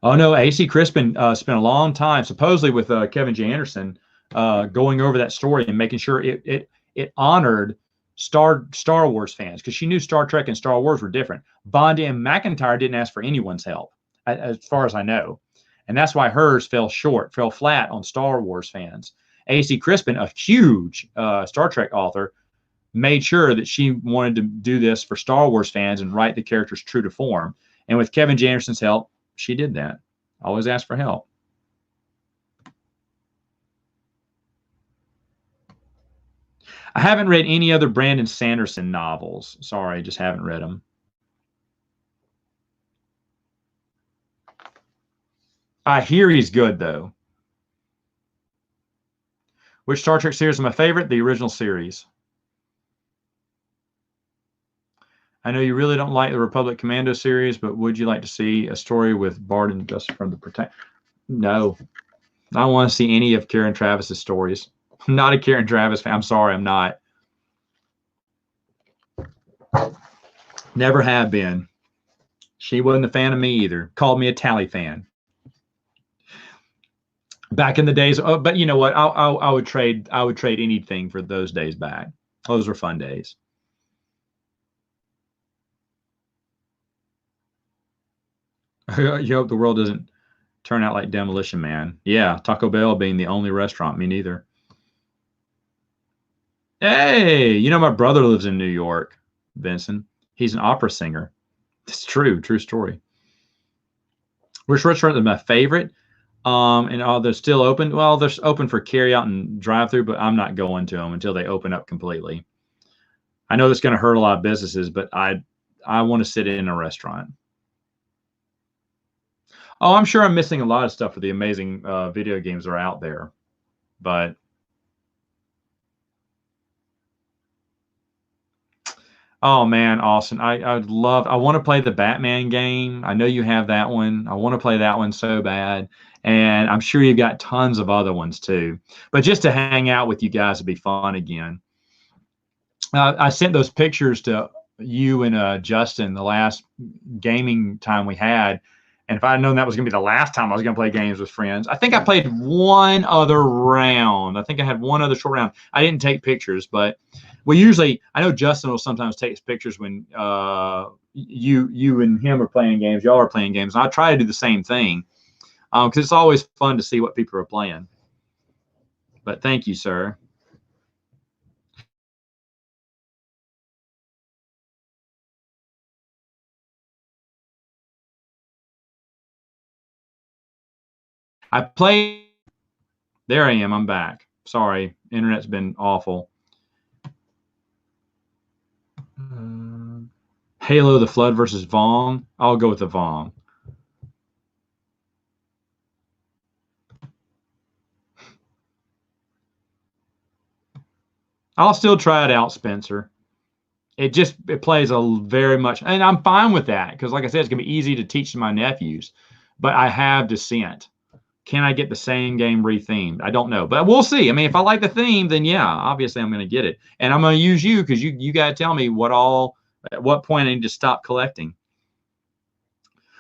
Speaker 1: Oh no, AC Crispin spent a long time, supposedly with Kevin J. Anderson, going over that story and making sure it honored Star Wars fans, because she knew Star Trek and Star Wars were different. Bondi and McIntyre didn't ask for anyone's help, as far as I know, and that's why hers fell flat on Star Wars fans. AC Crispin, a huge Star Trek author, made sure that she wanted to do this for Star Wars fans and write the characters true to form. And with Kevin J. Anderson's help, she did that. Always ask for help. I haven't read any other Brandon Sanderson novels. Sorry, just haven't read them. I hear he's good, though. Which Star Trek series is my favorite? The original series. I know you really don't like the Republic Commando series, but would you like to see a story with Bart and Just from the Protect? No. I don't want to see any of Karen Travis's stories. I'm not a Karen Travis fan. I'm sorry, I'm not. Never have been. She wasn't a fan of me either. Called me a Tally fan. Back in the days, oh, but you know what? I would trade anything for those days back. Those were fun days. You hope the world doesn't turn out like Demolition Man. Yeah, Taco Bell being the only restaurant. Me neither. Hey, you know my brother lives in New York, Vincent. He's an opera singer. It's true story. Which restaurant is my favorite? And they're still open. Well, they're open for carry out and drive through, but I'm not going to them until they open up completely. I know that's going to hurt a lot of businesses, but I want to sit in a restaurant. Oh, I'm sure I'm missing a lot of stuff for the amazing video games that are out there, but oh man, Austin, I want to play the Batman game. I know you have that one. I want to play that one so bad. And I'm sure you've got tons of other ones too. But just to hang out with you guys would be fun again. I sent those pictures to you and Justin the last gaming time we had. And if I had known that was going to be the last time I was going to play games with friends, I think I played one other round. I think I had one other short round. I didn't take pictures, but we usually, I know Justin will sometimes take pictures when you and him are playing games, y'all are playing games. And I try to do the same thing because it's always fun to see what people are playing. But thank you, sir. I played. There I am. I'm back. Sorry, internet's been awful. Halo: The Flood versus Vong. I'll go with the Vong. I'll still try it out, Spencer. It plays a very much, and I'm fine with that because, like I said, it's gonna be easy to teach to my nephews. But I have Descent. Can I get the same game rethemed? I don't know, but we'll see. I mean, if I like the theme, then yeah, obviously I'm gonna get it, and I'm gonna use you because you got to tell me at what point I need to stop collecting.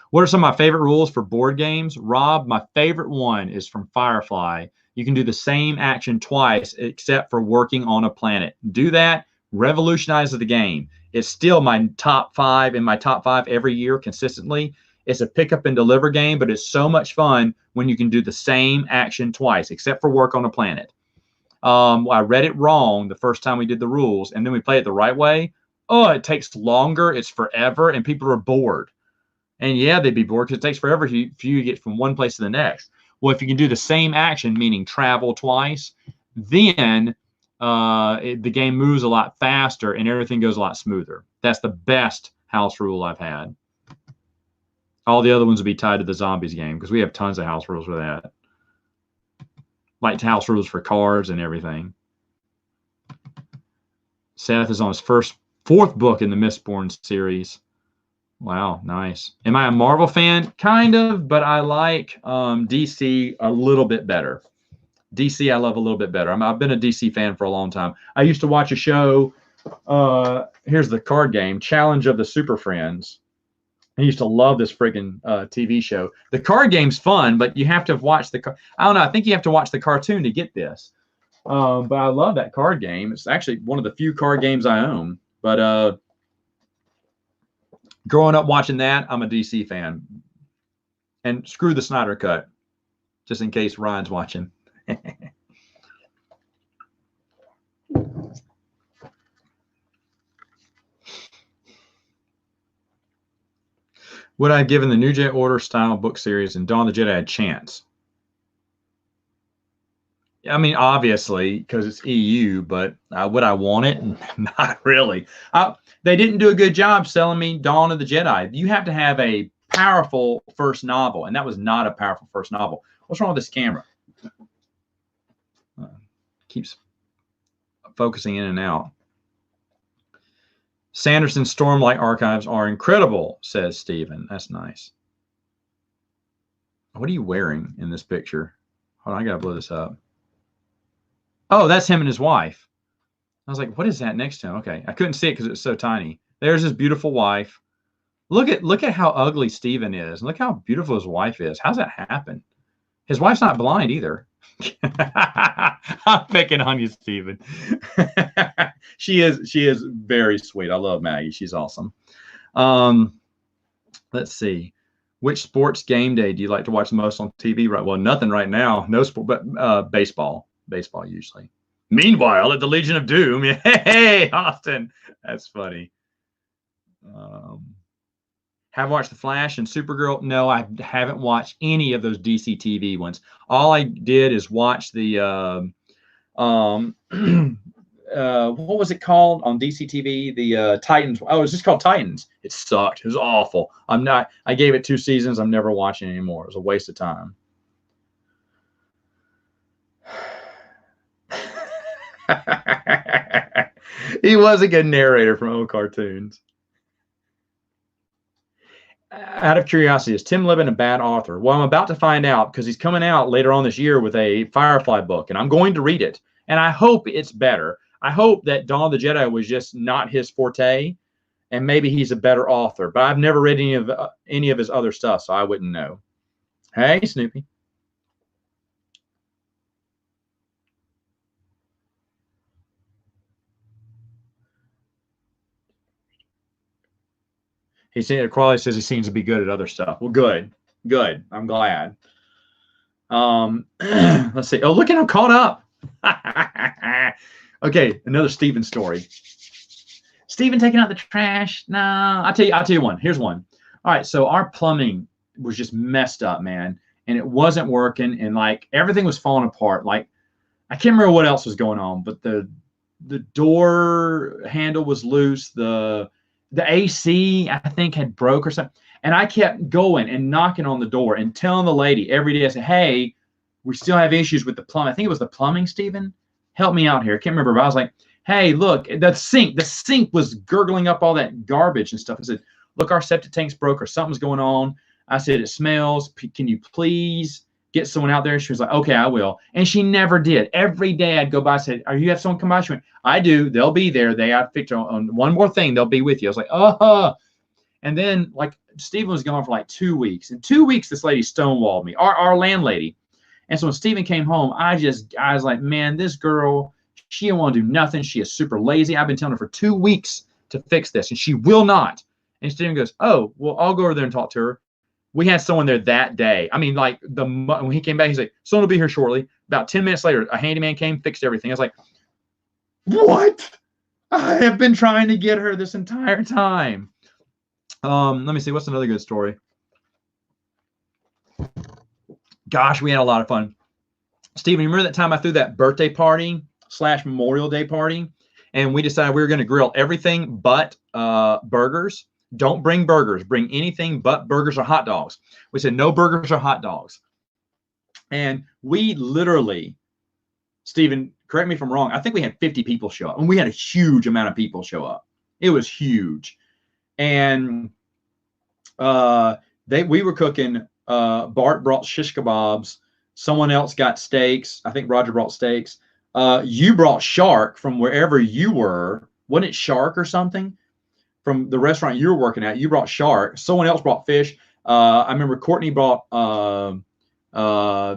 Speaker 1: What are some of my favorite rules for board games? Rob, my favorite one is from Firefly. You can do the same action twice except for working on a planet. Do that, revolutionizes the game. It's still my top 5 in my top 5 every year consistently. It's a pick up and deliver game, but it's so much fun when you can do the same action twice except for work on a planet. I read it wrong the first time we did the rules, and then we play it the right way. Oh, it takes longer. It's forever, and people are bored. And yeah, they'd be bored because it takes forever for you to get from one place to the next. Well, if you can do the same action, meaning travel twice, then the game moves a lot faster and everything goes a lot smoother. That's the best house rule I've had. All the other ones would be tied to the zombies game because we have tons of house rules for that. Like house rules for cars and everything. Seth is on his fourth book in the Mistborn series. Wow, nice. Am I a Marvel fan? Kind of, but I like DC a little bit better. DC I love a little bit better. I've been a DC fan for a long time. I used to watch a show, here's the card game, Challenge of the Super Friends. I used to love this friggin' TV show. The card game's fun, but you have to have watched I don't know, I think you have to watch the cartoon to get this. But I love that card game. It's actually one of the few card games I own. But growing up watching that, I'm a DC fan. And screw the Snyder Cut, just in case Ryan's watching. Would I have given the New Jedi Order style book series and Dawn of the Jedi a chance? I mean, obviously, because it's EU, but would I want it? Not really. They didn't do a good job selling me Dawn of the Jedi. You have to have a powerful first novel, and that was not a powerful first novel. What's wrong with this camera? Keeps focusing in and out. Sanderson's Stormlight archives are incredible, says Stephen. That's nice. What are you wearing in this picture? Hold on, I gotta blow this up. Oh, that's him and his wife. I was like, what is that next to him? Okay, I couldn't see it because it was so tiny. There's his beautiful wife. Look at how ugly Stephen is. Look how beautiful his wife is. How's that happen? His wife's not blind either. I'm picking on you, Stephen. She is very sweet. I love Maggie. She's awesome. Let's see. Which sports game day do you like to watch the most on TV? Right. Well, nothing right now. No sport, but baseball. Baseball usually. Meanwhile, at the Legion of Doom, hey, Austin, that's funny. Have watched The Flash and Supergirl? No, I haven't watched any of those DC TV ones. All I did is watch the what was it called on DC TV? The Titans. Oh, it was just called Titans. It sucked. It was awful. I gave it 2 seasons. I'm never watching it anymore. It was a waste of time. He was a good narrator from old cartoons. Out of curiosity, is Tim Libben a bad author? Well, I'm about to find out because he's coming out later on this year with a Firefly book, and I'm going to read it. And I hope it's better. I hope that Dawn of the Jedi was just not his forte, and maybe he's a better author. But I've never read any of his other stuff, so I wouldn't know. Hey, Snoopy. Crawley says he seems to be good at other stuff. Well, good. I'm glad. Let's see. Oh, look at him caught up. Okay, another Stephen story. Stephen taking out the trash. No, I'll tell you one. Here's one. All right, so our plumbing was just messed up, man, and it wasn't working, and like everything was falling apart. Like I can't remember what else was going on, but the door handle was loose. The AC, I think, had broke or something. And I kept going and knocking on the door and telling the lady every day, I said, hey, we still have issues with the plumbing. I think it was the plumbing, Stephen. Help me out here. I can't remember, but I was like, hey, look, the sink was gurgling up all that garbage and stuff. I said, look, our septic tank's broke or something's going on. I said, it smells. Can you please get someone out there? She was like, okay, I will. And she never did. Every day I'd go by, I said, you have someone come by? She went, I do. They'll be there. I picked on one more thing. They'll be with you. I was like, And then like Stephen was gone for like 2 weeks. In 2 weeks, this lady stonewalled me, our landlady. And so when Stephen came home, I was like, man, this girl, she don't want to do nothing. She is super lazy. I've been telling her for 2 weeks to fix this, and she will not. And Stephen goes, oh, well, I'll go over there and talk to her. We had someone there that day. I mean, like when he came back, he's like, someone will be here shortly. About 10 minutes later, a handyman came, fixed everything. I was like, what? I have been trying to get her this entire time. Let me see. What's another good story? Gosh, we had a lot of fun. Stephen, remember that time I threw that birthday party / Memorial Day party? And we decided we were going to grill everything but burgers. Don't bring burgers. Bring anything but burgers or hot dogs. We said no burgers or hot dogs. And we literally, Stephen, correct me if I'm wrong, I think we had 50 people show up. And we had a huge amount of people show up. It was huge. And we were cooking. Bart brought shish kebabs. Someone else got steaks. I think Roger brought steaks. You brought shark from wherever you were. Wasn't it shark or something? From the restaurant you were working at, you brought shark. Someone else brought fish. I remember Courtney brought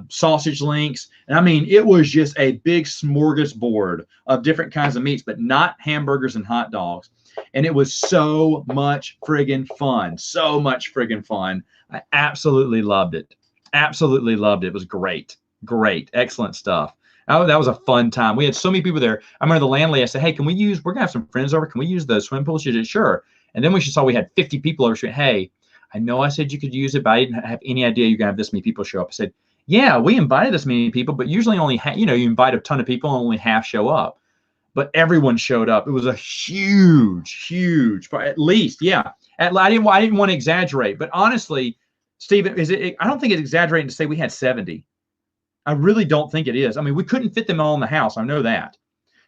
Speaker 1: sausage links. And I mean, it was just a big smorgasbord of different kinds of meats, but not hamburgers and hot dogs. And it was so much friggin' fun. So much friggin' fun. I absolutely loved it. Absolutely loved it. It was great. Great. Excellent stuff. Oh, that was a fun time. We had so many people there. I remember the landlady, I said, hey, we're going to have some friends over. Can we use the swimming pool? She said, sure. And then she saw we had 50 people over. She went, hey, I know I said you could use it, but I didn't have any idea you're going to have this many people show up. I said, yeah, we invited this many people, but usually only, you invite a ton of people and only half show up. But everyone showed up. It was a huge, at least, yeah. I didn't want to exaggerate, but honestly, Stephen, I don't think it's exaggerating to say we had 70. I really don't think it is. I mean, we couldn't fit them all in the house. I know that.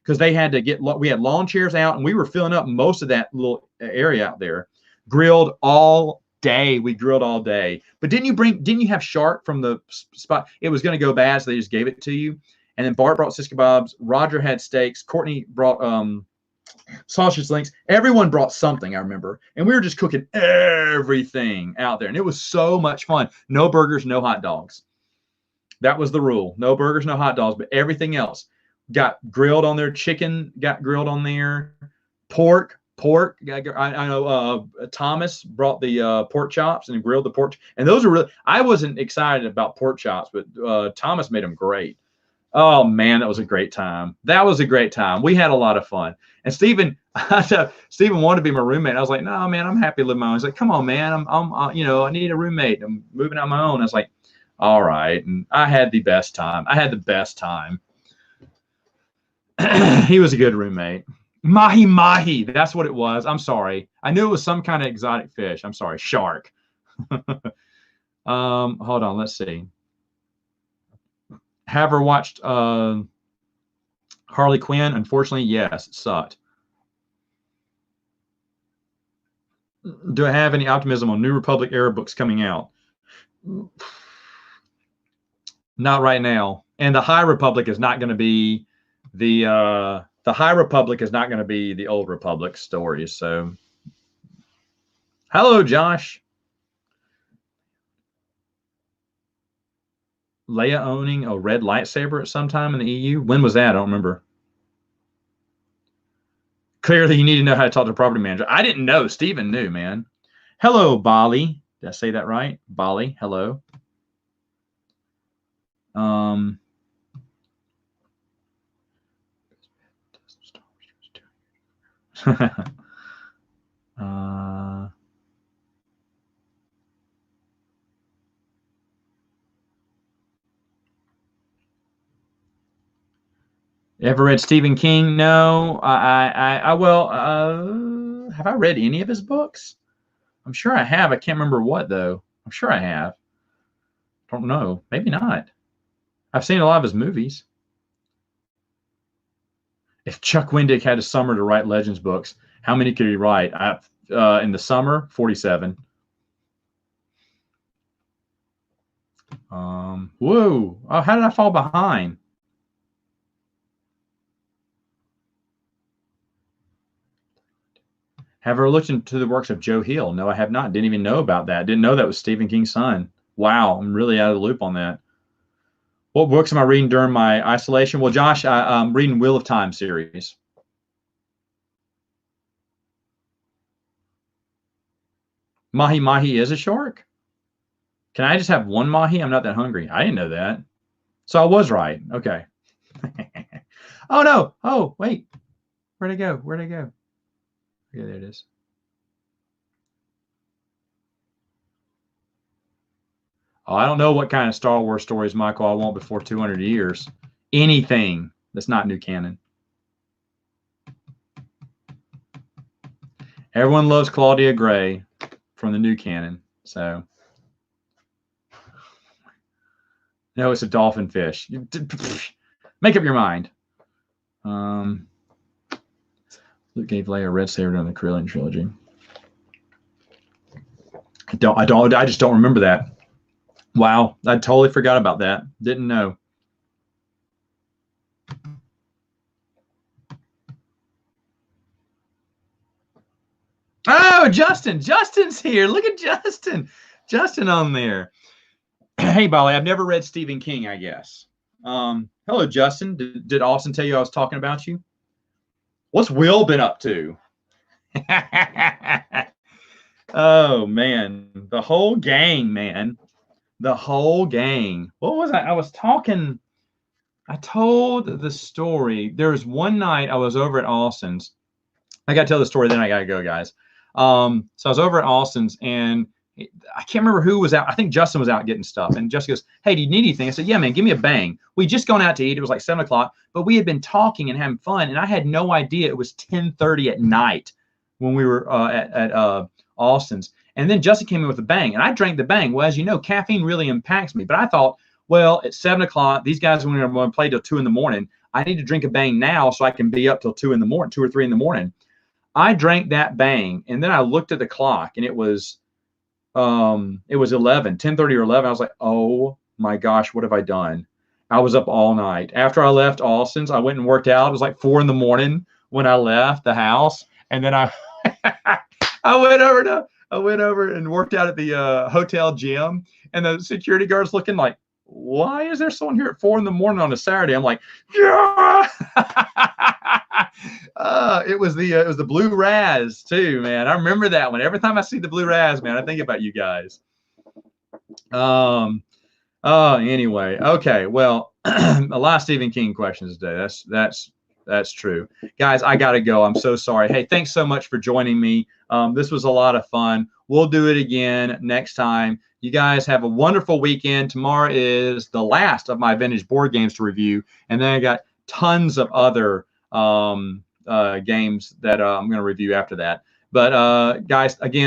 Speaker 1: because they had to get, we had lawn chairs out, and we were filling up most of that little area out there. Grilled all day. We grilled all day. But didn't you have shark from the spot? It was going to go bad, so they just gave it to you. And then Bart brought sis kebabs. Roger had steaks. Courtney brought sausage links. Everyone brought something, I remember. And we were just cooking everything out there. And it was so much fun. No burgers, no hot dogs. That was the rule. No burgers, no hot dogs, but everything else got grilled on there. Chicken got grilled on there. Pork. I know Thomas brought the pork chops and grilled the pork. And those are really, I wasn't excited about pork chops, but Thomas made them great. Oh, man, that was a great time. That was a great time. We had a lot of fun. And Stephen wanted to be my roommate. I was like, no, man, I'm happy to live my own. He's like, come on, man. I need a roommate. I'm moving out on my own. I was like, all right. And I had the best time. He was a good roommate. Mahi. That's what it was. I'm sorry. I knew it was some kind of exotic fish. I'm sorry. Shark. Hold on. Let's see. Have her watched Harley Quinn? Unfortunately, yes, it sucked. Do I have any optimism on New Republic era books coming out? Not right now. And the High Republic is not going to be the High Republic is not going to be the Old Republic stories. So, hello, Josh. Leia owning a red lightsaber at some time in the EU? When was that? I don't remember. Clearly, you need to know how to talk to a property manager. I didn't know. Stephen knew, man. Hello, Bali. Did I say that right? Bali, hello. Ever read Stephen King? No. I will. Have I read any of his books? I'm sure I have. I can't remember what, though. I'm sure I have. Don't know. Maybe not. I've seen a lot of his movies. If Chuck Wendick had a summer to write Legends books, how many could he write? In the summer, 47. Whoa. Oh, how did I fall behind? Have ever looked into the works of Joe Hill? No, I have not. Didn't even know about that. Didn't know that was Stephen King's son. Wow, I'm really out of the loop on that. What books am I reading during my isolation? Well, Josh, I'm reading Wheel of Time series. Mahi is a shark? Can I just have one mahi? I'm not that hungry. I didn't know that. So I was right. Okay. Oh, no. Oh, wait. Where'd it go? Where'd it go? Okay, there it is. Oh, I don't know what kind of Star Wars stories, Michael, I want before 200 years. Anything that's not new canon. Everyone loves Claudia Gray from the new canon. So, no, it's a dolphin fish. Make up your mind. Luke gave Leia a red saber in the Corellian trilogy. I just don't remember that. Wow, I totally forgot about that. Didn't know. Oh, Justin. Justin's here. Look at Justin. Justin on there. Hey, Bali, I've never read Stephen King, I guess. Hello, Justin. Did Austin tell you I was talking about you? What's Will been up to? Oh, man. The whole gang, man. The whole gang. What was I? I told the story. There was one night I was over at Austin's. I got to tell the story, then I got to go, guys. So I was over at Austin's, and I can't remember who was out. I think Justin was out getting stuff. And Justin goes, hey, do you need anything? I said, yeah, man, give me a bang. We just gone out to eat. It was like 7 o'clock, but we had been talking and having fun. And I had no idea it was 10:30 at night when we were at Austin's. And then Justin came in with a bang, and I drank the bang. Well, as you know, caffeine really impacts me. But I thought, well, it's 7 o'clock. These guys are going to play till 2 in the morning. I need to drink a Bang now so I can be up till 2 in the morning, 2 or 3 in the morning. I drank that Bang, and then I looked at the clock, and it was 10:30 or 11. I was like, oh my gosh, what have I done? I was up all night. After I left Austin's, I went and worked out. It was like 4 in the morning when I left the house, and then I I went over and worked out at the hotel gym, and the security guard's looking like, why is there someone here at 4 in the morning on a Saturday? I'm like, yeah. It was the Blue Raz too, man. I remember that one. Every time I see the Blue Raz, man, I think about you guys. Anyway, okay. Well, a lot of Stephen King questions today. That's true, guys. I gotta go. I'm so sorry. Hey, thanks so much for joining me. This was a lot of fun. We'll do it again next time. You guys have a wonderful weekend. Tomorrow is the last of my vintage board games to review, and then I got tons of other games that I'm going to review after that. But guys, again,